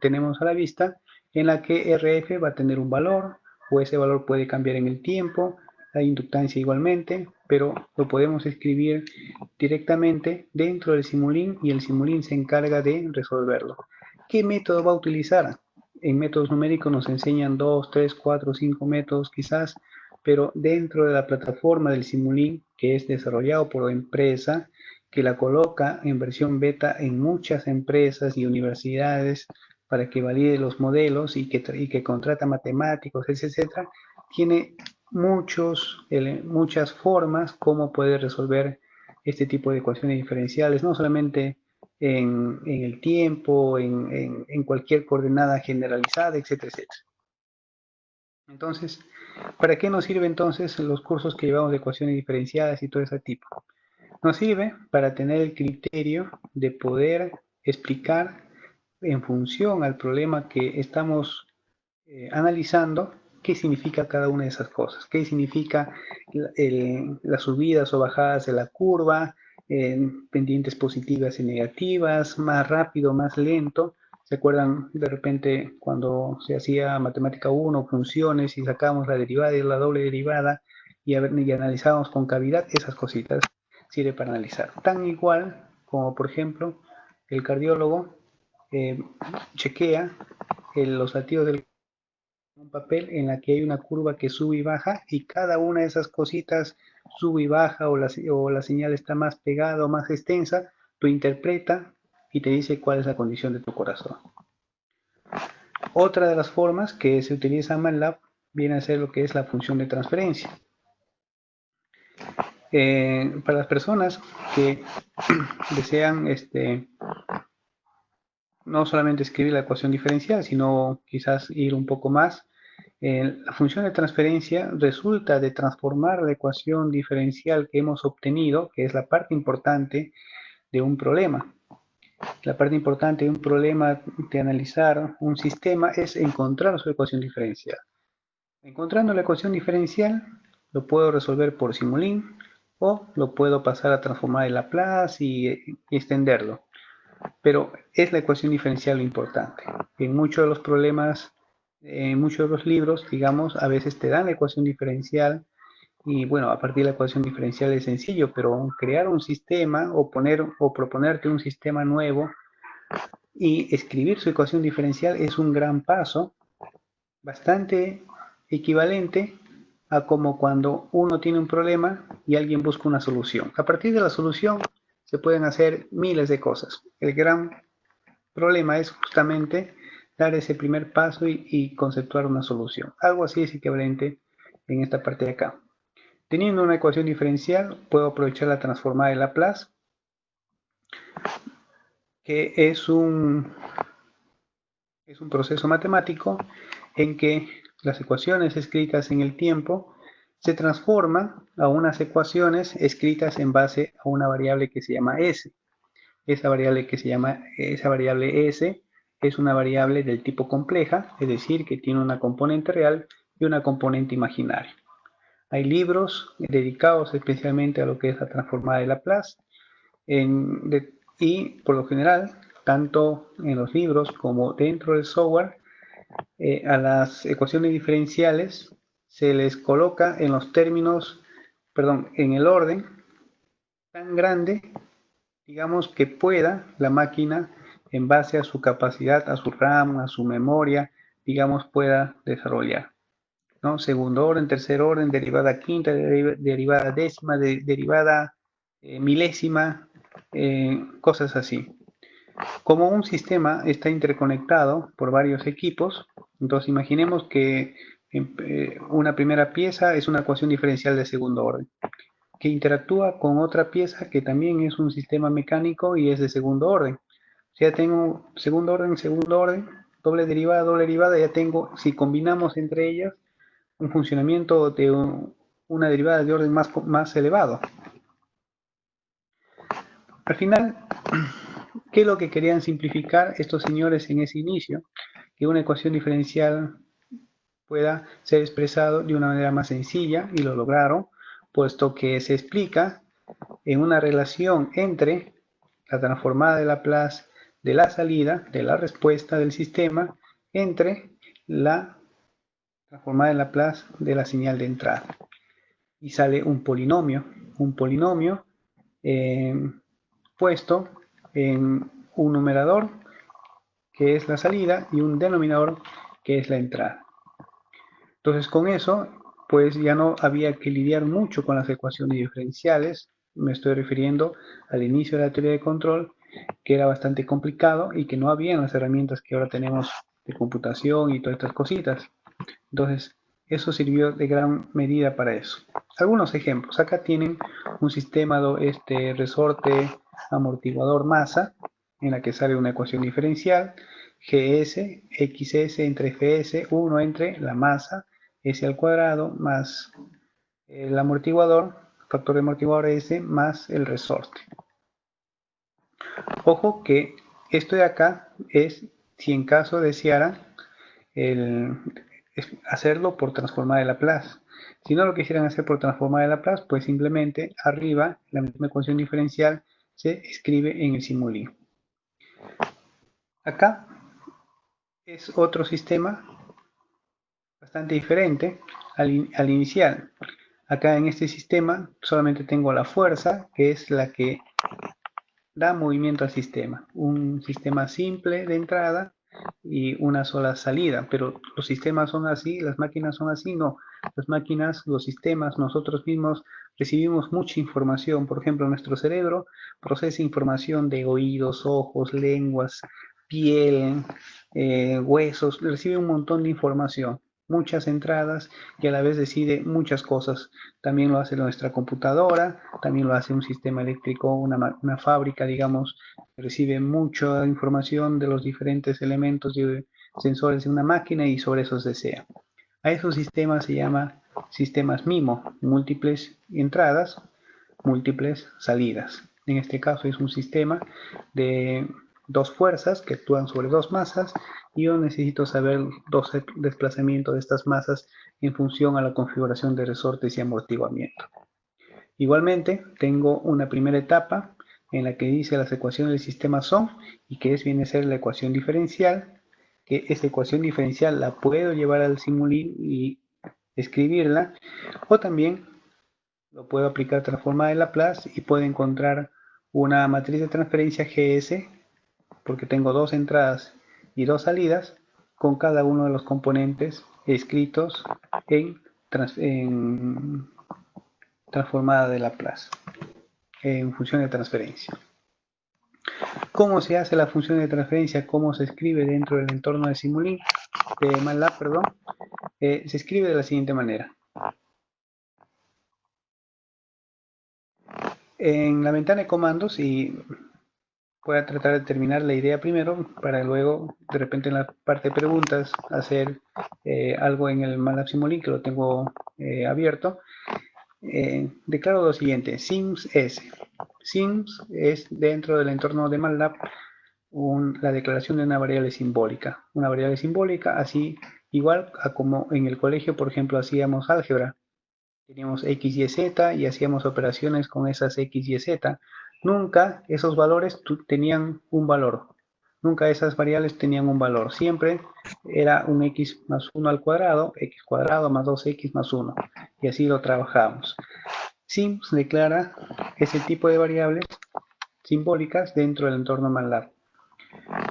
tenemos a la vista, en la que RF va a tener un valor, o ese valor puede cambiar en el tiempo, la inductancia igualmente, pero lo podemos escribir directamente dentro del Simulink, y el Simulink se encarga de resolverlo. ¿Qué método va a utilizar? En métodos numéricos nos enseñan 2, 3, 4, 5 métodos quizás, pero dentro de la plataforma del Simulink, que es desarrollado por la empresa, que la coloca en versión beta en muchas empresas y universidades para que valide los modelos, y que contrata matemáticos, etcétera, tiene muchas formas como puede resolver este tipo de ecuaciones diferenciales, no solamente en el tiempo, en cualquier coordenada generalizada, etcétera, etcétera. Entonces, ¿para qué nos sirven entonces los cursos que llevamos de ecuaciones diferenciadas y todo ese tipo? Nos sirve para tener el criterio de poder explicar en función al problema que estamos analizando qué significa cada una de esas cosas, qué significa las subidas o bajadas de la curva, pendientes positivas y negativas, más rápido, más lento, ¿Se acuerdan de repente cuando se hacía matemática 1, funciones, y sacábamos la derivada y la doble derivada y analizábamos con cavidad? Esas cositas sirve para analizar. Tan igual como, por ejemplo, el cardiólogo eh, chequea los latidos del un papel en la que hay una curva que sube y baja, y cada una de esas cositas sube y baja, o la señal está más pegada o más extensa, tú interpreta y te dice cuál es la condición de tu corazón. Otra de las formas que se utiliza en MATLAB viene a ser lo que es la función de transferencia. Para las personas que desean no solamente escribir la ecuación diferencial, sino quizás ir un poco más, la función de transferencia resulta de transformar la ecuación diferencial que hemos obtenido, que es la parte importante de un problema. La parte importante de un problema de analizar un sistema es encontrar su ecuación diferencial. Encontrando la ecuación diferencial, lo puedo resolver por Simulink o lo puedo pasar a transformar en Laplace y extenderlo. Pero es la ecuación diferencial lo importante. En muchos de los problemas, en muchos de los libros, digamos, a veces te dan la ecuación diferencial y bueno, a partir de la ecuación diferencial es sencillo, pero crear un sistema o proponerte un sistema nuevo y escribir su ecuación diferencial es un gran paso, bastante equivalente a como cuando uno tiene un problema y alguien busca una solución. A partir de la solución se pueden hacer miles de cosas. El gran problema es justamente dar ese primer paso y conceptuar una solución. Algo así es equivalente en esta parte de acá. Teniendo una ecuación diferencial, puedo aprovechar la transformada de Laplace, que es un proceso matemático en que las ecuaciones escritas en el tiempo se transforman a unas ecuaciones escritas en base a una variable que se llama S. Esa variable S es una variable del tipo compleja, es decir, que tiene una componente real y una componente imaginaria. Hay libros dedicados especialmente a lo que es la transformada de Laplace, y por lo general, tanto en los libros como dentro del software, a las ecuaciones diferenciales se les coloca en los términos, perdón, en el orden tan grande, digamos, que pueda la máquina, en base a su capacidad, a su RAM, a su memoria, digamos, pueda desarrollar, ¿no? Segundo orden, tercer orden, derivada quinta, derivada décima, derivada milésima, cosas así. Como un sistema está interconectado por varios equipos, entonces imaginemos que una primera pieza es una ecuación diferencial de segundo orden, que interactúa con otra pieza que también es un sistema mecánico y es de segundo orden. Ya tengo segundo orden, doble derivada, ya tengo, si combinamos entre ellas, un funcionamiento de una derivada de orden más elevado. Al final, ¿qué es lo que querían simplificar estos señores en ese inicio? Que una ecuación diferencial pueda ser expresado de una manera más sencilla, y lo lograron, puesto que se explica en una relación entre la transformada de Laplace de la salida, de la respuesta del sistema, entre la transformada de Laplace de la señal de entrada. Y sale un polinomio eh, puesto en un numerador, que es la salida, y un denominador, que es la entrada. Entonces, con eso, pues ya no había que lidiar mucho con las ecuaciones diferenciales. Me estoy refiriendo al inicio de la teoría de control, que era bastante complicado y que no había las herramientas que ahora tenemos de computación y todas estas cositas. Entonces, eso sirvió de gran medida para eso. Algunos ejemplos. Acá tienen un sistema de resorte amortiguador masa, en la que sale una ecuación diferencial, GS, XS entre FS, 1 entre la masa, S al cuadrado, más el amortiguador, factor de amortiguador S, más el resorte. Ojo que esto de acá es si en caso desearan hacerlo por transformada de Laplace. Si no lo quisieran hacer por transformada de Laplace, pues simplemente arriba la misma ecuación diferencial se escribe en el Simulink. Acá es otro sistema bastante diferente al inicial. Acá en este sistema solamente tengo la fuerza, que es la que da movimiento al sistema. Un sistema simple de entrada y una sola salida, pero los sistemas son así, las máquinas son así, no. Las máquinas, los sistemas, nosotros mismos recibimos mucha información. Por ejemplo, nuestro cerebro procesa información de oídos, ojos, lenguas, piel, huesos, recibe un montón de información, muchas entradas y a la vez decide muchas cosas. También lo hace nuestra computadora, también lo hace un sistema eléctrico, una fábrica, digamos, recibe mucha información de los diferentes elementos y sensores de una máquina y sobre eso se desea. A esos sistemas se llama sistemas MIMO, múltiples entradas, múltiples salidas. En este caso es un sistema de dos fuerzas que actúan sobre dos masas y yo necesito saber dos desplazamientos de estas masas en función a la configuración de resortes y amortiguamiento. Igualmente, tengo una primera etapa en la que dice las ecuaciones del sistema son y que viene a ser la ecuación diferencial, que esta ecuación diferencial la puedo llevar al Simulink y escribirla, o también lo puedo aplicar transformada de Laplace y puedo encontrar una matriz de transferencia GS, porque tengo dos entradas y dos salidas, con cada uno de los componentes escritos en transformada de Laplace, en función de transferencia. ¿Cómo se hace la función de transferencia? ¿Cómo se escribe dentro del entorno de Simulink, de MATLAB, perdón? Se escribe de la siguiente manera. En la ventana de comandos, y voy a tratar de terminar la idea primero para luego, de repente en la parte de preguntas, hacer algo en el MATLAB Simulink que lo tengo abierto. Declaro lo siguiente: sims s. Sims es dentro del entorno de MATLAB la declaración de una variable simbólica. Una variable simbólica, así igual a como en el colegio, por ejemplo, hacíamos álgebra. Teníamos x, y, z y hacíamos operaciones con esas x, y, z. Nunca esos valores tenían un valor. Nunca esas variables tenían un valor. Siempre era un x más 1 al cuadrado, x cuadrado más 2x más 1. Y así lo trabajamos. Sims declara ese tipo de variables simbólicas dentro del entorno MATLAB.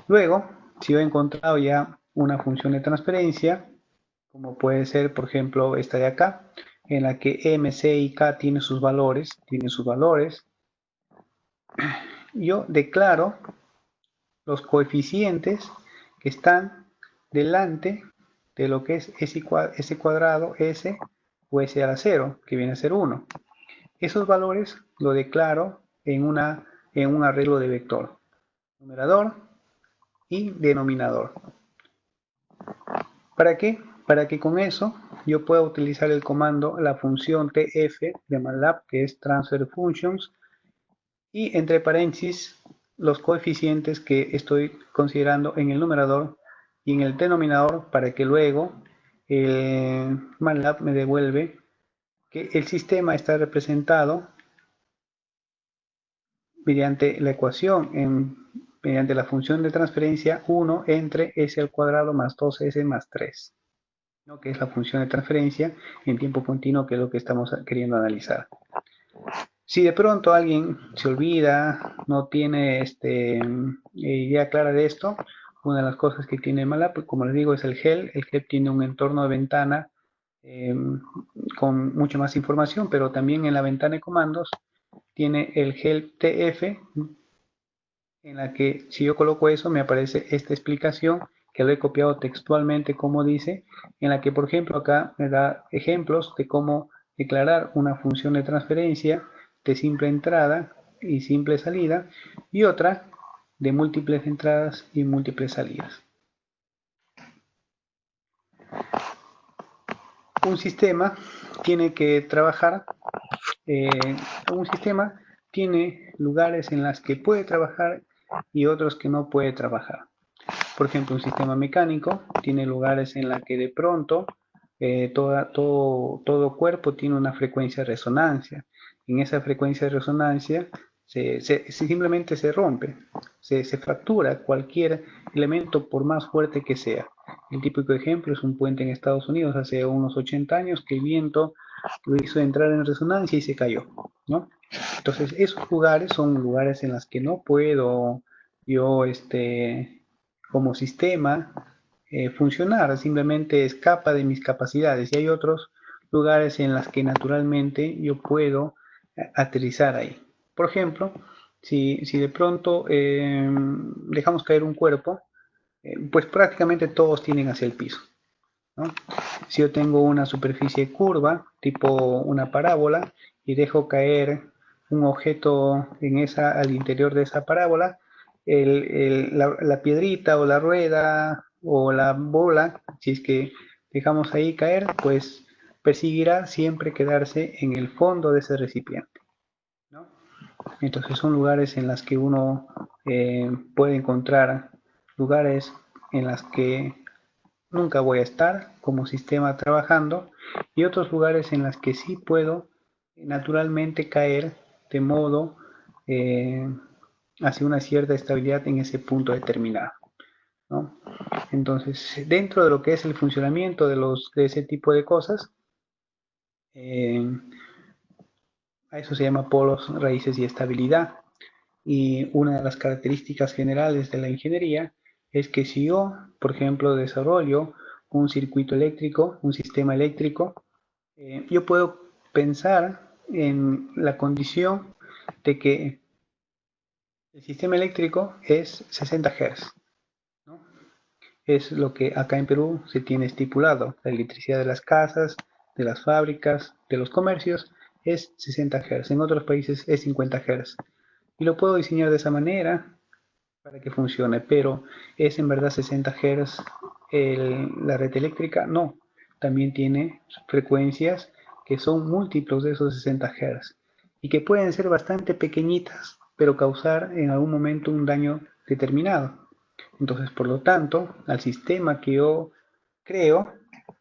Luego, si yo he encontrado ya una función de transferencia, como puede ser, por ejemplo, esta de acá, en la que m, c y k tienen sus valores, yo declaro los coeficientes que están delante de lo que es s cuadrado, s o s a la 0, que viene a ser 1. Esos valores lo declaro en un arreglo de vector, numerador y denominador. ¿Para qué? Para que con eso yo pueda utilizar el comando, la función tf de MATLAB, que es Transfer Functions, y entre paréntesis los coeficientes que estoy considerando en el numerador y en el denominador, para que luego MATLAB me devuelve que el sistema está representado mediante la ecuación, mediante la función de transferencia 1 entre s al cuadrado más 2s más 3. ¿No? Que es la función de transferencia en tiempo continuo, que es lo que estamos queriendo analizar. Si de pronto alguien se olvida, no tiene idea clara de esto, una de las cosas que tiene MATLAB, como les digo, es el GEL. El GEL tiene un entorno de ventana con mucha más información, pero también en la ventana de comandos tiene el GEL TF, en la que si yo coloco eso me aparece esta explicación que lo he copiado textualmente como dice, en la que por ejemplo acá me da ejemplos de cómo declarar una función de transferencia de simple entrada y simple salida y otra de múltiples entradas y múltiples salidas. Un sistema tiene que trabajar, un sistema tiene lugares en los que puede trabajar y otros que no puede trabajar. Por ejemplo, un sistema mecánico tiene lugares en los que de pronto todo cuerpo tiene una frecuencia de resonancia. En esa frecuencia de resonancia simplemente se rompe, se fractura cualquier elemento por más fuerte que sea. El típico ejemplo es un puente en Estados Unidos hace unos 80 años que el viento lo hizo entrar en resonancia y se cayó, ¿no? Entonces, esos lugares son lugares en los que no puedo yo, como sistema, funcionar, simplemente escapa de mis capacidades. Y hay otros lugares en los que naturalmente yo puedo aterrizar ahí. Por ejemplo, si de pronto dejamos caer un cuerpo, pues prácticamente todos tienden hacia el piso, ¿no? Si yo tengo una superficie curva, tipo una parábola, y dejo caer un objeto al interior de esa parábola, la piedrita o la rueda o la bola, si es que dejamos ahí caer, pues perseguirá siempre quedarse en el fondo de ese recipiente, ¿no? Entonces son lugares en los que uno puede encontrar lugares en los que nunca voy a estar como sistema trabajando y otros lugares en los que sí puedo naturalmente caer de modo eh, hacia una cierta estabilidad en ese punto determinado, ¿no? Entonces, dentro de lo que es el funcionamiento de ese tipo de cosas, eh, a eso se llama polos, raíces y estabilidad. Y una de las características generales de la ingeniería es que si yo, por ejemplo, desarrollo un circuito eléctrico, un sistema eléctrico, yo puedo pensar en la condición de que el sistema eléctrico es 60 Hz, ¿no? Es lo que acá en Perú se tiene estipulado. La electricidad de las casas, de las fábricas, de los comercios es 60 Hz. En otros países es 50 Hz. Y lo puedo diseñar de esa manera para que funcione, pero ¿es en verdad 60 Hz la red eléctrica? No, también tiene frecuencias que son múltiplos de esos 60 Hz y que pueden ser bastante pequeñitas, pero causar en algún momento un daño determinado. Entonces, por lo tanto, al sistema que yo creo,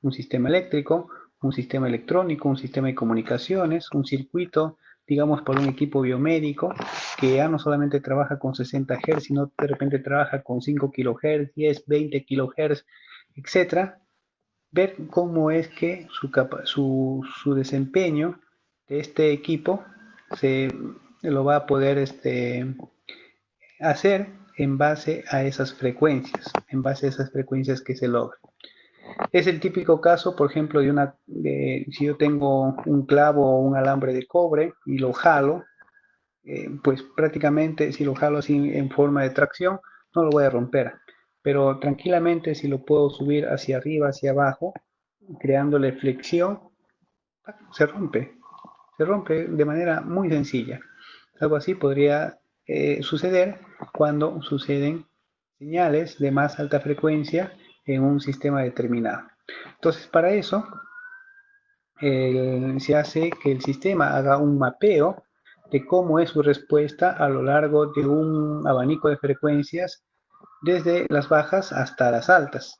un sistema eléctrico, un sistema electrónico, un sistema de comunicaciones, un circuito, digamos, por un equipo biomédico, que ya no solamente trabaja con 60 Hz, sino de repente trabaja con 5 kHz, 10, 20 kHz, etcétera, ver cómo es que su desempeño de este equipo se lo va a poder hacer en base a esas frecuencias que se logran. Es el típico caso, por ejemplo, si yo tengo un clavo o un alambre de cobre y lo jalo, pues prácticamente si lo jalo así en forma de tracción, no lo voy a romper. Pero tranquilamente si lo puedo subir hacia arriba, hacia abajo, creándole flexión, se rompe de manera muy sencilla. Algo así podría suceder cuando suceden señales de más alta frecuencia en un sistema determinado. Entonces, para eso se hace que el sistema haga un mapeo de cómo es su respuesta a lo largo de un abanico de frecuencias, desde las bajas hasta las altas.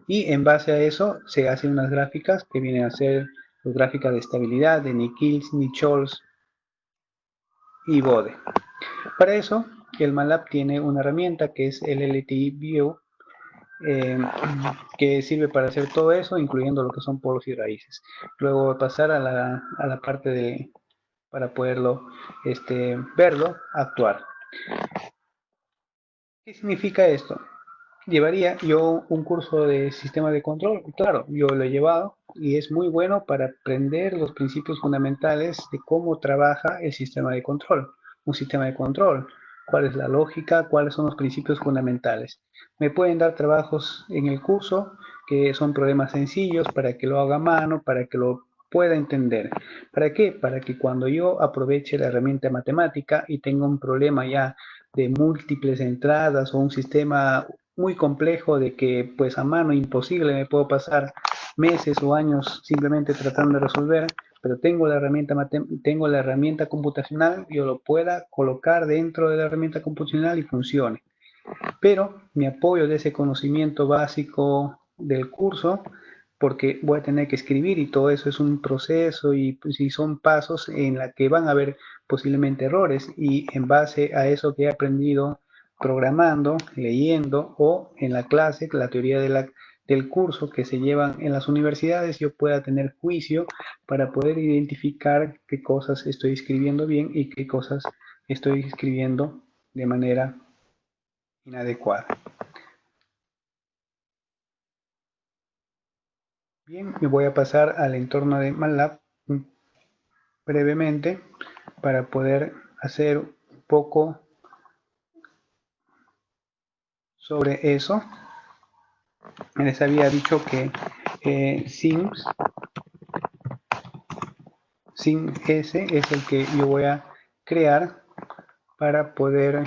Y en base a eso se hacen unas gráficas que vienen a ser las gráficas de estabilidad de Nikic, Nichols y Bode. Para eso, el MATLAB tiene una herramienta que es el LTI View, eh, que sirve para hacer todo eso, incluyendo lo que son polos y raíces. Luego voy a pasar a la parte para poderlo verlo, actuar. ¿Qué significa esto? ¿Llevaría yo un curso de sistema de control? Claro, yo lo he llevado y es muy bueno para aprender los principios fundamentales de cómo trabaja el sistema de control. Un sistema de control, cuál es la lógica, cuáles son los principios fundamentales. Me pueden dar trabajos en el curso que son problemas sencillos para que lo haga a mano, para que lo pueda entender. ¿Para qué? Para que cuando yo aproveche la herramienta matemática y tenga un problema ya de múltiples entradas o un sistema muy complejo de que pues a mano imposible me puedo pasar meses o años simplemente tratando de resolver, pero tengo la herramienta computacional, yo lo pueda colocar dentro de la herramienta computacional y funcione. Pero mi apoyo de ese conocimiento básico del curso porque voy a tener que escribir y todo eso es un proceso y, pues, y son pasos en la que van a haber posiblemente errores y en base a eso que he aprendido programando, leyendo o en la clase, la teoría del curso que se llevan en las universidades, yo pueda tener juicio para poder identificar qué cosas estoy escribiendo bien y qué cosas estoy escribiendo de manera inadecuada. Bien, me voy a pasar al entorno de MATLAB brevemente para poder hacer un poco sobre eso. Les había dicho que SimS es el que yo voy a crear para poder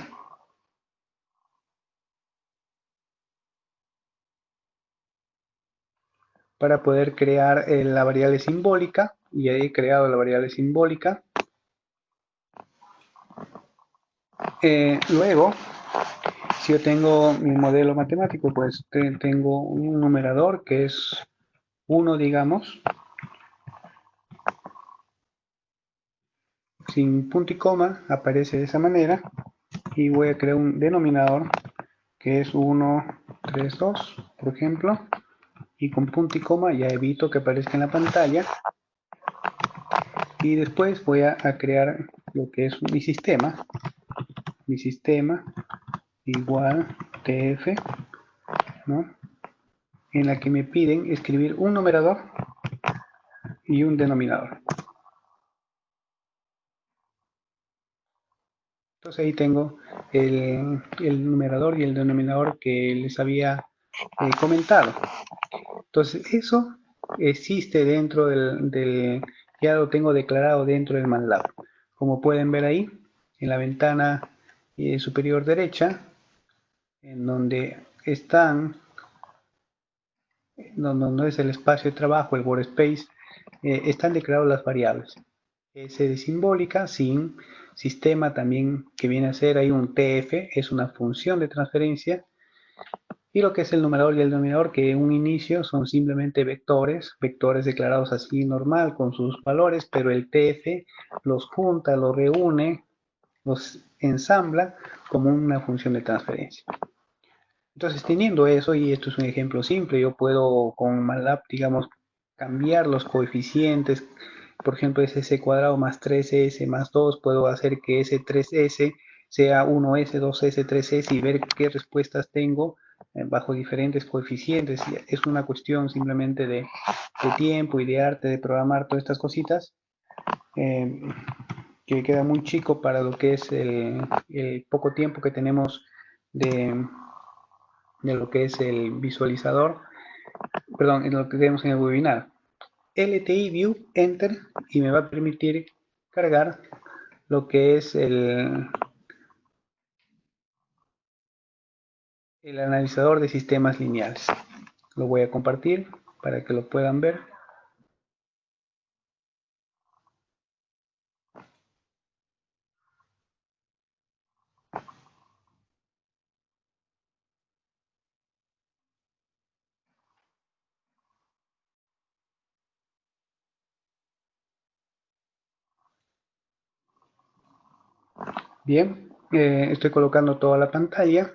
crear la variable simbólica, y he creado la variable simbólica. Luego, si yo tengo mi modelo matemático, pues tengo un numerador que es 1, digamos, sin punto y coma, aparece de esa manera, y voy a crear un denominador que es 1, 3, 2, por ejemplo, y con punto y coma ya evito que aparezca en la pantalla. Y después voy a crear lo que es mi sistema igual tf, ¿no? En la que me piden escribir un numerador y un denominador. Entonces ahí tengo el numerador y el denominador que les había comentado. Entonces eso existe dentro ya lo tengo declarado dentro del MATLAB. Como pueden ver ahí, en la ventana superior derecha, en donde están, no es el espacio de trabajo, el workspace, están declaradas las variables. S de simbólica, sin sistema también, que viene a ser ahí un TF, es una función de transferencia. Y lo que es el numerador y el denominador, que en un inicio son simplemente vectores declarados así normal con sus valores, pero el TF los junta, los reúne, los ensambla como una función de transferencia. Entonces, teniendo eso, y esto es un ejemplo simple, yo puedo con MATLAB, digamos, cambiar los coeficientes. Por ejemplo, es s cuadrado más 3s más 2, puedo hacer que ese 3s sea 1s, 2s, 3s y ver qué respuestas tengo bajo diferentes coeficientes. Es una cuestión simplemente de tiempo y de arte de programar todas estas cositas, eh, que queda muy chico para lo que es el poco tiempo que tenemos de lo que es el visualizador, perdón, en lo que tenemos en el webinar. LTI View, Enter, y me va a permitir cargar lo que es el analizador de sistemas lineales. Lo voy a compartir para que lo puedan ver. Bien, estoy colocando toda la pantalla.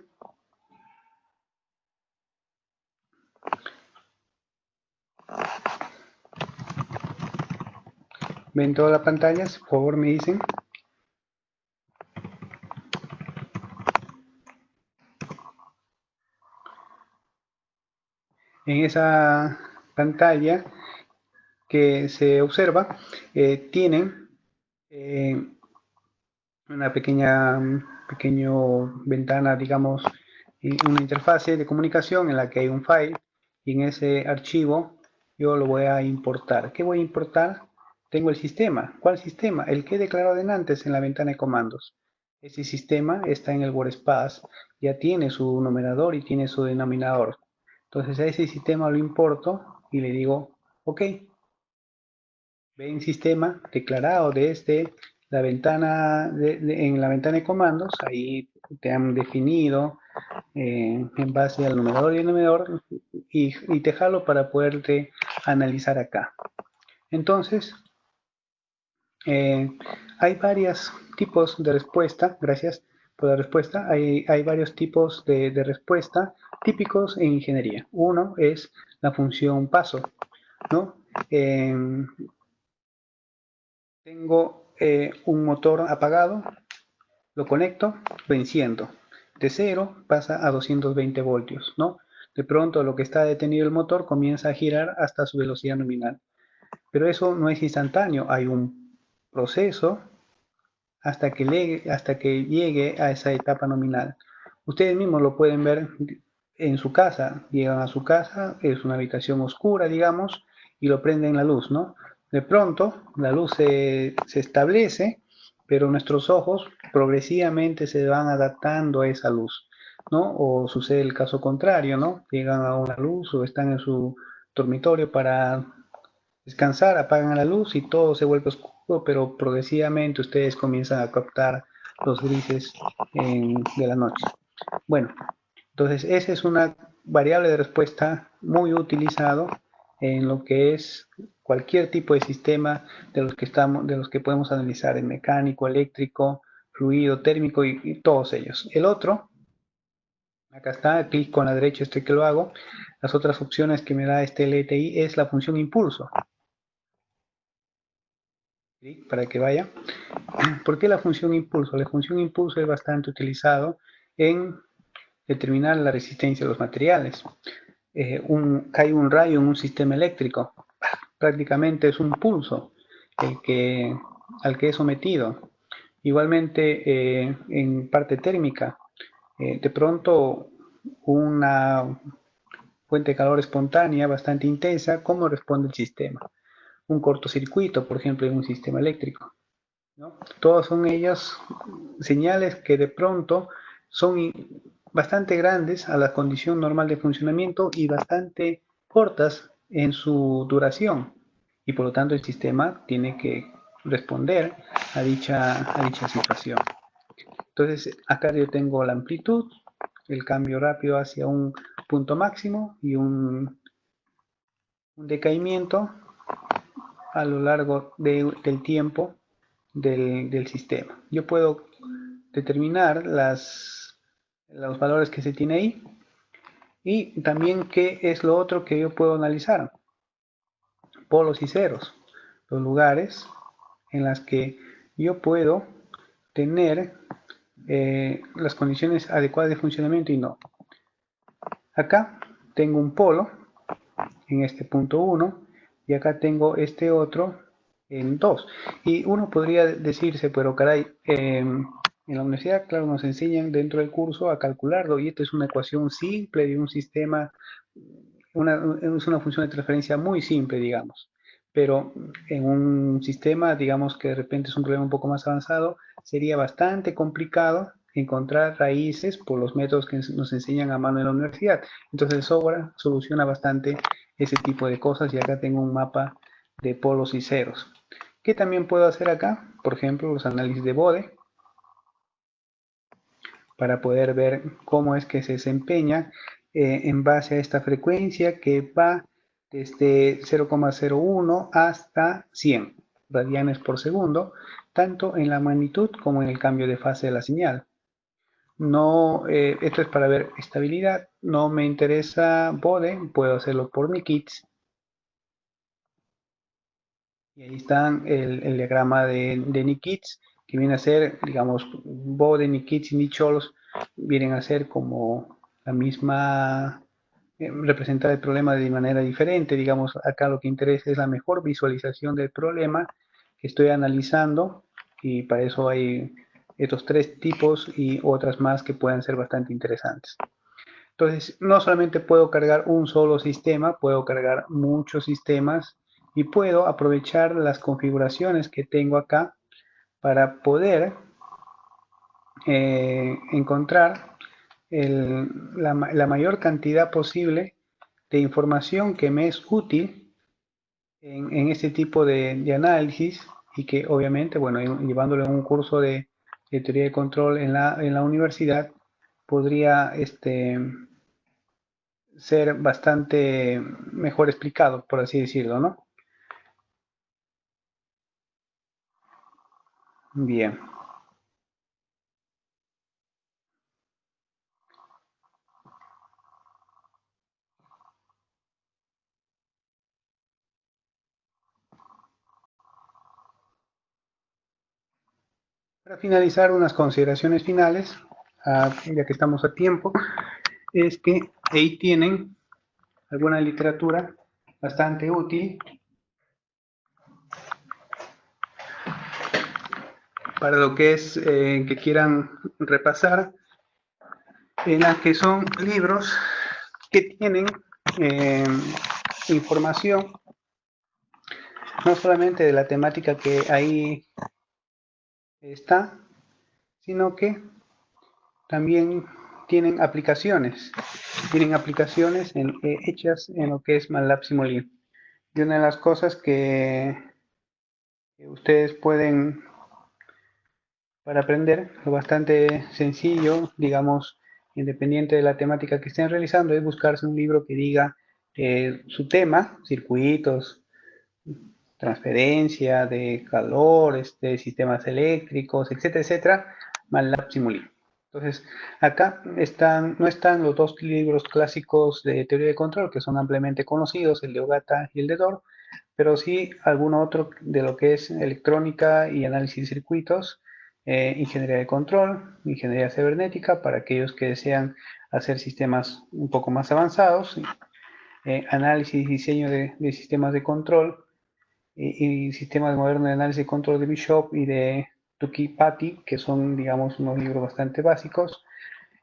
¿Ven toda la pantalla? Por favor, me dicen. En esa pantalla que se observa, tienen una pequeño ventana, digamos, y una interfase de comunicación en la que hay un file, y en ese archivo yo lo voy a importar. ¿Qué voy a importar? Tengo el sistema. ¿Cuál sistema? El que he declarado antes en la ventana de comandos. Ese sistema está en el workspace, ya tiene su numerador y tiene su denominador. Entonces a ese sistema lo importo y le digo OK. Ven sistema declarado desde la ventana en la ventana de comandos, ahí te han definido en base al numerador y el numerador y te jalo para poderte analizar acá. Entonces, hay varios tipos de respuesta, gracias por la respuesta, hay varios tipos de respuesta típicos en ingeniería. Uno es la función paso, ¿no? Tengo un motor apagado, lo conecto, lo enciendo. De 0 pasa a 220 voltios, ¿no? De pronto lo que está detenido el motor comienza a girar hasta su velocidad nominal. Pero eso no es instantáneo, hay un proceso hasta que llegue a esa etapa nominal. Ustedes mismos lo pueden ver en su casa. Llegan a su casa, es una habitación oscura, digamos, y lo prenden la luz, ¿no? De pronto, la luz se establece, pero nuestros ojos progresivamente se van adaptando a esa luz, ¿no? O sucede el caso contrario, ¿no? Llegan a una luz o están en su dormitorio para descansar, apagan la luz y todo se vuelve oscuro, pero progresivamente ustedes comienzan a captar los grises de la noche. Bueno, entonces esa es una variable de respuesta muy utilizado en lo que es cualquier tipo de sistema de los que podemos analizar en mecánico, eléctrico, fluido, térmico y todos ellos. El otro, acá está, clic con la derecha este que lo hago. Las otras opciones que me da este LTI es la función impulso. Para que vaya. ¿Por qué la función impulso? La función impulso es bastante utilizado en determinar la resistencia de los materiales. Cae un rayo en un sistema eléctrico, prácticamente es un pulso al que es sometido. Igualmente en parte térmica, de pronto una fuente de calor espontánea bastante intensa, ¿cómo responde el sistema? Un cortocircuito, por ejemplo, en un sistema eléctrico, ¿no? Todas son ellas señales que de pronto son bastante grandes a la condición normal de funcionamiento y bastante cortas en su duración. Y por lo tanto el sistema tiene que responder a dicha situación. Entonces acá yo tengo la amplitud, el cambio rápido hacia un punto máximo y un decaimiento a lo largo del tiempo del sistema. Yo puedo determinar los valores que se tiene ahí y también qué es lo otro que yo puedo analizar. Polos y ceros, los lugares en las que yo puedo tener las condiciones adecuadas de funcionamiento y no. Acá tengo un polo en este punto 1 y acá tengo este otro en 2. Y uno podría decirse, pero caray, en la universidad, claro, nos enseñan dentro del curso a calcularlo y esto es una ecuación simple de un sistema, es una función de transferencia muy simple, digamos. Pero en un sistema, digamos que de repente es un problema un poco más avanzado, sería bastante complicado encontrar raíces por los métodos que nos enseñan a mano en la universidad. Entonces el software soluciona bastante ese tipo de cosas y acá tengo un mapa de polos y ceros. ¿Qué también puedo hacer acá? Por ejemplo, los análisis de Bode para poder ver cómo es que se desempeña en base a esta frecuencia que va desde 0,01 hasta 100 radianes por segundo, tanto en la magnitud como en el cambio de fase de la señal. No, esto es para ver estabilidad. No me interesa Bode, puedo hacerlo por Nikits. Y ahí está el diagrama de Nikits, que viene a ser, digamos, Bode, Nikits y Nichols vienen a ser como la misma, representar el problema de manera diferente. Digamos, acá lo que interesa es la mejor visualización del problema que estoy analizando y para eso hay estos tres tipos y otras más que pueden ser bastante interesantes. Entonces, no solamente puedo cargar un solo sistema, puedo cargar muchos sistemas y puedo aprovechar las configuraciones que tengo acá para poder encontrar la mayor cantidad posible de información que me es útil en este tipo de análisis y que obviamente, bueno, llevándolo en un curso de teoría de control en la universidad, podría ser bastante mejor explicado, por así decirlo, ¿no? Bien. Para finalizar, unas consideraciones finales, ya que estamos a tiempo, es que ahí tienen alguna literatura bastante útil para lo que es que quieran repasar, en la que son libros que tienen eh, información no solamente de la temática que ahí está, sino que también tienen aplicaciones hechas en lo que es MATLAB Simulink. Y una de las cosas que ustedes pueden, para aprender, lo bastante sencillo, digamos, independiente de la temática que estén realizando, es buscarse un libro que diga su tema, circuitos, transferencia de calor, sistemas eléctricos, etcétera, etcétera, MATLAB Simulink. Entonces, acá no están los dos libros clásicos de teoría de control, que son ampliamente conocidos, el de Ogata y el de Dor, pero sí algún otro de lo que es electrónica y análisis de circuitos, ingeniería de control, ingeniería cibernética, para aquellos que desean hacer sistemas un poco más avanzados, análisis y diseño de sistemas de control, y sistemas modernos de análisis y control de Bishop y de Tukey-Patty, que son, digamos, unos libros bastante básicos.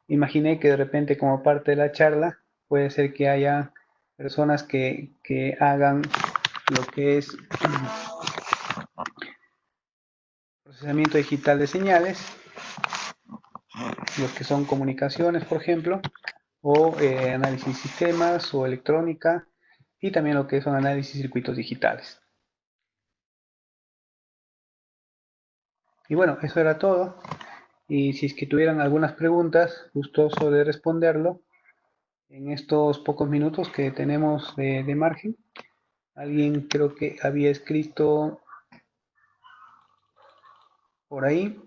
Imaginé que de repente, como parte de la charla, puede ser que haya personas que hagan lo que es procesamiento digital de señales, los que son comunicaciones, por ejemplo, o análisis de sistemas o electrónica, y también lo que son análisis de circuitos digitales. Y bueno, eso era todo. Y si es que tuvieran algunas preguntas, gustoso de responderlo en estos pocos minutos que tenemos de margen. Alguien creo que había escrito por ahí.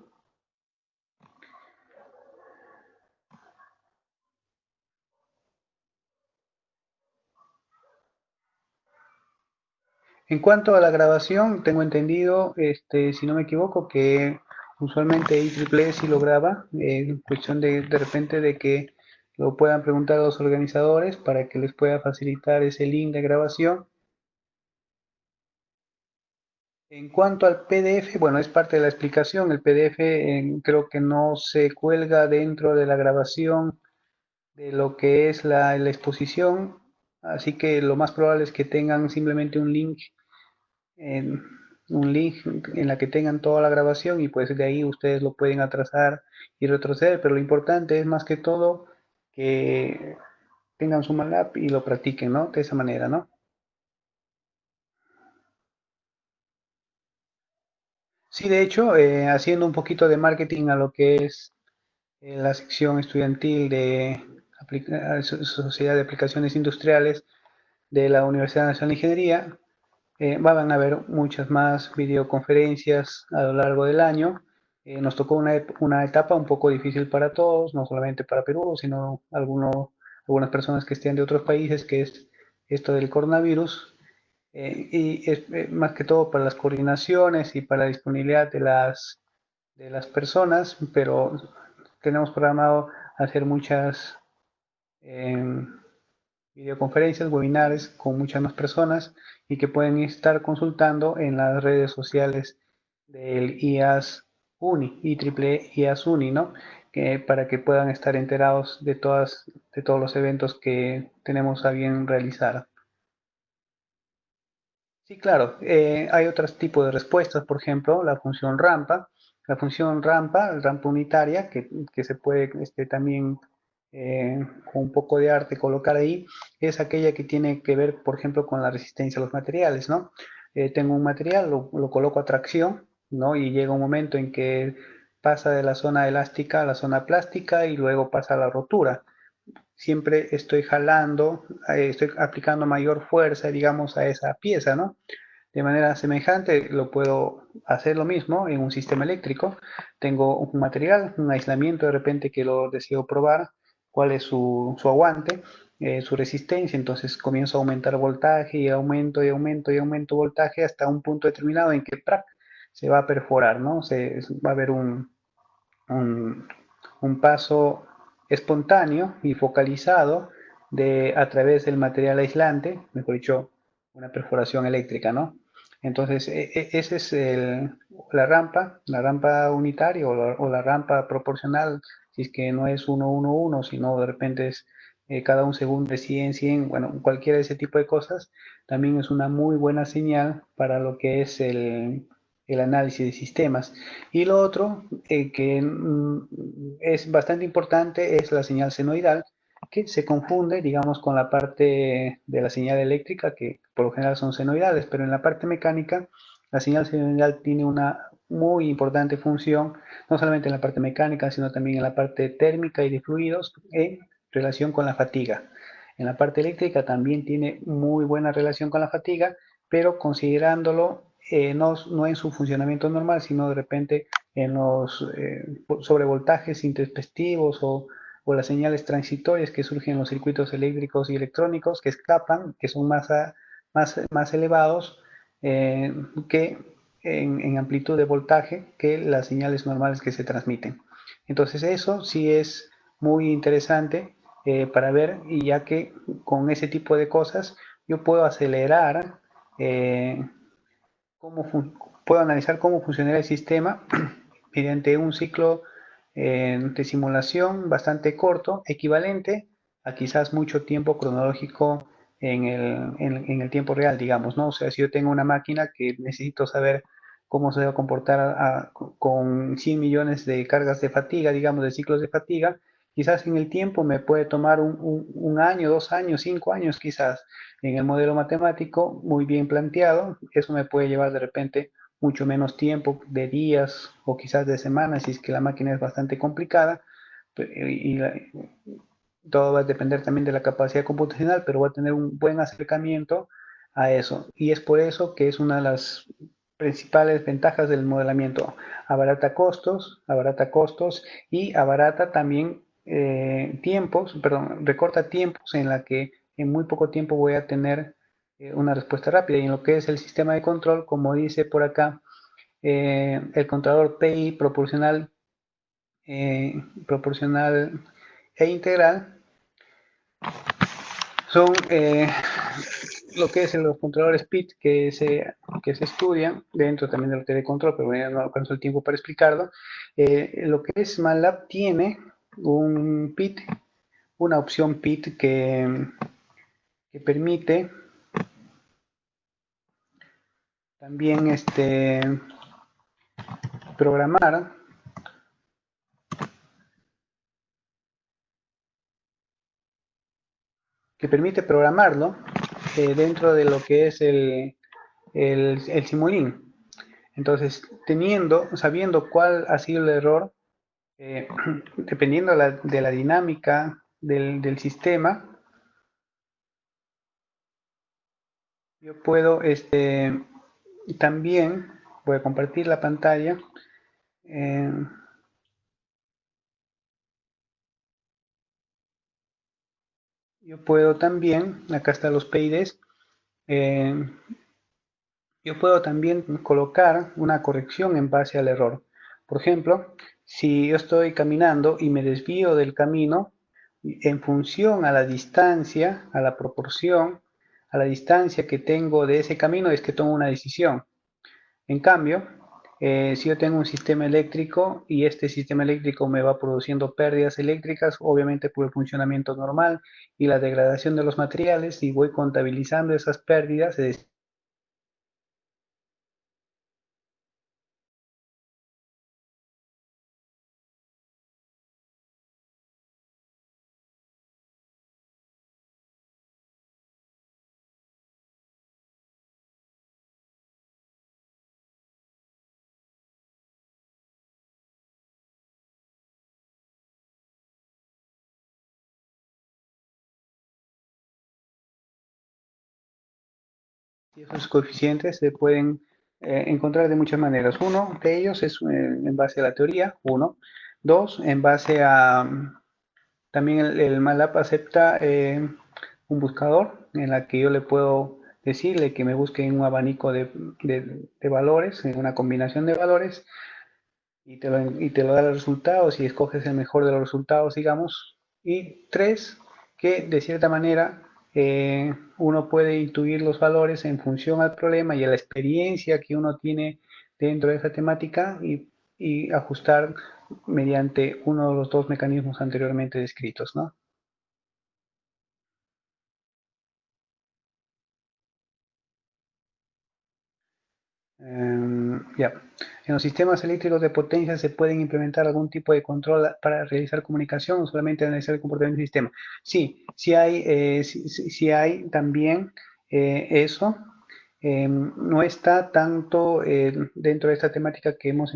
En cuanto a la grabación, tengo entendido, si no me equivoco, que usualmente IEEE sí lo graba, cuestión de repente de que lo puedan preguntar a los organizadores para que les pueda facilitar ese link de grabación. En cuanto al PDF, bueno, es parte de la explicación. El PDF creo que no se cuelga dentro de la grabación de lo que es la exposición, así que lo más probable es que tengan simplemente en, un link en la que tengan toda la grabación y pues de ahí ustedes lo pueden atrasar y retroceder, pero lo importante es más que todo que tengan su MATLAB y lo practiquen, ¿no? De esa manera, ¿no? Sí, de hecho, haciendo un poquito de marketing a lo que es la sección estudiantil de Sociedad de Aplicaciones Industriales de la Universidad Nacional de Ingeniería, van a haber muchas más videoconferencias a lo largo del año. Nos tocó una etapa un poco difícil para todos, no solamente para Perú, sino algunas personas que estén de otros países, que es esto del coronavirus. Y es más que todo para las coordinaciones y para la disponibilidad de las personas, pero tenemos programado hacer muchas eh, videoconferencias, webinares con muchas más personas y que pueden estar consultando en las redes sociales del IAS Uni, IEEE IAS Uni, ¿no? Para que puedan estar enterados de todos los eventos que tenemos a bien realizar. Sí, claro, hay otros tipos de respuestas, por ejemplo, la función rampa. La función rampa unitaria, que se puede también con un poco de arte colocar ahí, es aquella que tiene que ver, por ejemplo, con la resistencia a los materiales, ¿no? tengo un material, lo coloco a tracción, ¿no? Y llega un momento en que pasa de la zona elástica a la zona plástica y luego pasa a la rotura. Siempre estoy jalando, estoy aplicando mayor fuerza, digamos, a esa pieza, ¿no? De manera semejante lo puedo hacer lo mismo en un sistema eléctrico. Tengo un material, un aislamiento de repente que lo deseo probar, cuál es su aguante, su resistencia. Entonces comienzo a aumentar voltaje y aumento y aumento y aumento voltaje hasta un punto determinado en que ¡prac! Se va a perforar, ¿no? Va a haber un, un paso espontáneo y focalizado a través del material aislante, mejor dicho, una perforación eléctrica, ¿no? Entonces, esa es la rampa unitaria o la rampa proporcional, si es que no es 1, 1, 1, sino de repente es cada un segundo de 100, 100, bueno, cualquiera de ese tipo de cosas, también es una muy buena señal para lo que es el análisis de sistemas. Y lo otro que es bastante importante es la señal senoidal, que se confunde, digamos, con la parte de la señal eléctrica, que por lo general son senoidales, pero en la parte mecánica, la señal senoidal tiene una muy importante función, no solamente en la parte mecánica, sino también en la parte térmica y de fluidos en relación con la fatiga. En la parte eléctrica también tiene muy buena relación con la fatiga, pero considerándolo no en su funcionamiento normal, sino de repente en los sobrevoltajes intempestivos o las señales transitorias que surgen en los circuitos eléctricos y electrónicos que escapan, que son más elevados que en amplitud de voltaje que las señales normales que se transmiten. Entonces eso sí es muy interesante para ver, y ya que con ese tipo de cosas yo puedo acelerar cómo puedo analizar cómo funcionará el sistema mediante un ciclo de simulación bastante corto, equivalente a quizás mucho tiempo cronológico en el tiempo real, digamos, ¿no? O sea, si yo tengo una máquina que necesito saber cómo se va a comportar con 100 millones de cargas de fatiga, digamos, de ciclos de fatiga, quizás en el tiempo me puede tomar un año, 2 años, 5 años quizás. En el modelo matemático, muy bien planteado, eso me puede llevar de repente mucho menos tiempo, de días o quizás de semanas, si es que la máquina es bastante complicada. Y todo va a depender también de la capacidad computacional, pero va a tener un buen acercamiento a eso. Y es por eso que es una de las principales ventajas del modelamiento. Abarata costos y abarata también tiempos, perdón, recorta tiempos en la que en muy poco tiempo voy a tener una respuesta rápida. Y en lo que es el sistema de control, como dice por acá, el controlador PI proporcional e integral son lo que es los controladores PIT que se estudian dentro también de la teoría de control, pero ya no alcanzo el tiempo para explicarlo. Lo que es MATLAB tiene un PIT, una opción PIT que permite también programar, que permite programarlo dentro de lo que es el simulín. Entonces, sabiendo cuál ha sido el error, dependiendo de la dinámica del sistema, yo puedo también, voy a compartir la pantalla, eh, yo puedo también, acá están los PIDs, eh, yo puedo también colocar una corrección en base al error. Por ejemplo, si yo estoy caminando y me desvío del camino, en función a la distancia, a la proporción, a la distancia que tengo de ese camino, es que tomo una decisión. En cambio, si yo tengo un sistema eléctrico y este sistema eléctrico me va produciendo pérdidas eléctricas, obviamente por el funcionamiento normal y la degradación de los materiales, y voy contabilizando esas pérdidas, es Y esos coeficientes se pueden encontrar de muchas maneras. Uno de ellos es en base a la teoría, uno. Dos, en base a, también el MATLAB acepta un buscador en la que yo le puedo decirle que me busque en un abanico de valores, en una combinación de valores, y te lo da los resultados y escoges el mejor de los resultados, digamos. Y tres, que de cierta manera uno puede intuir los valores en función al problema y a la experiencia que uno tiene dentro de esa temática y ajustar mediante uno de los dos mecanismos anteriormente descritos, ¿no? Ya. En los sistemas eléctricos de potencia se pueden implementar algún tipo de control para realizar comunicación o solamente analizar el comportamiento del sistema. Sí, sí hay también eso. No está tanto dentro de esta temática que hemos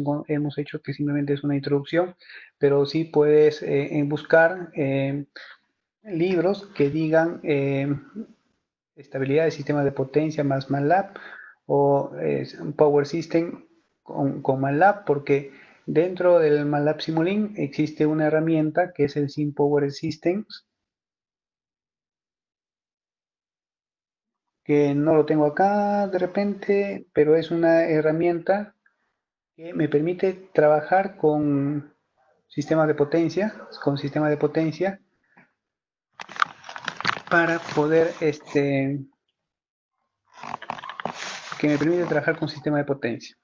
hecho, que simplemente es una introducción, pero sí puedes buscar libros que digan estabilidad de sistemas de potencia más MATLAB o Power System con MATLAB, porque dentro del MATLAB Simulink existe una herramienta que es el Sim Power Systems, que no lo tengo acá de repente, pero es una herramienta que me permite trabajar con sistemas de potencia para poder, que me permite trabajar con sistema de potencia.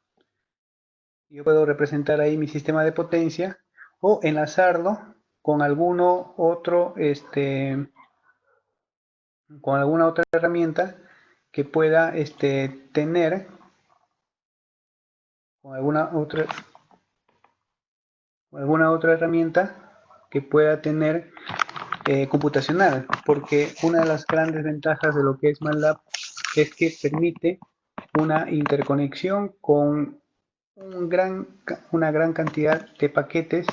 Yo puedo representar ahí mi sistema de potencia o enlazarlo con alguno otro, con alguna otra herramienta que pueda tener, con alguna otra herramienta que pueda tener computacional, porque una de las grandes ventajas de lo que es MATLAB es que permite una interconexión con una gran cantidad de paquetes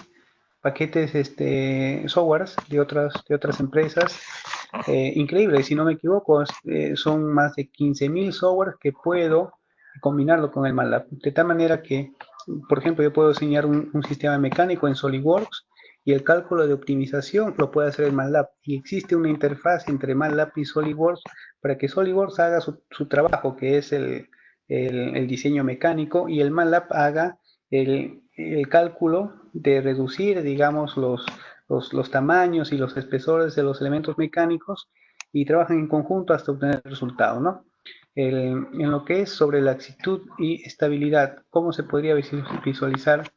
softwares de otras empresas. Increíble, si no me equivoco, son más de 15.000 softwares que puedo combinarlo con el MATLAB. De tal manera que, por ejemplo, yo puedo diseñar un sistema mecánico en SolidWorks y el cálculo de optimización lo puede hacer el MATLAB. Y existe una interfaz entre MATLAB y SolidWorks para que SolidWorks haga su trabajo, que es el diseño mecánico, y el MATLAB haga el cálculo de reducir, digamos, los tamaños y los espesores de los elementos mecánicos y trabajan en conjunto hasta obtener el resultado, ¿no? En lo que es sobre laxitud y estabilidad, ¿cómo se podría visualizar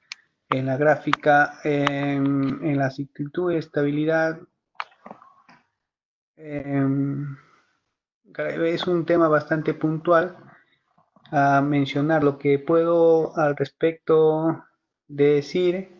en la gráfica? En la laxitud y estabilidad es un tema bastante puntual a mencionar. Lo que puedo al respecto decir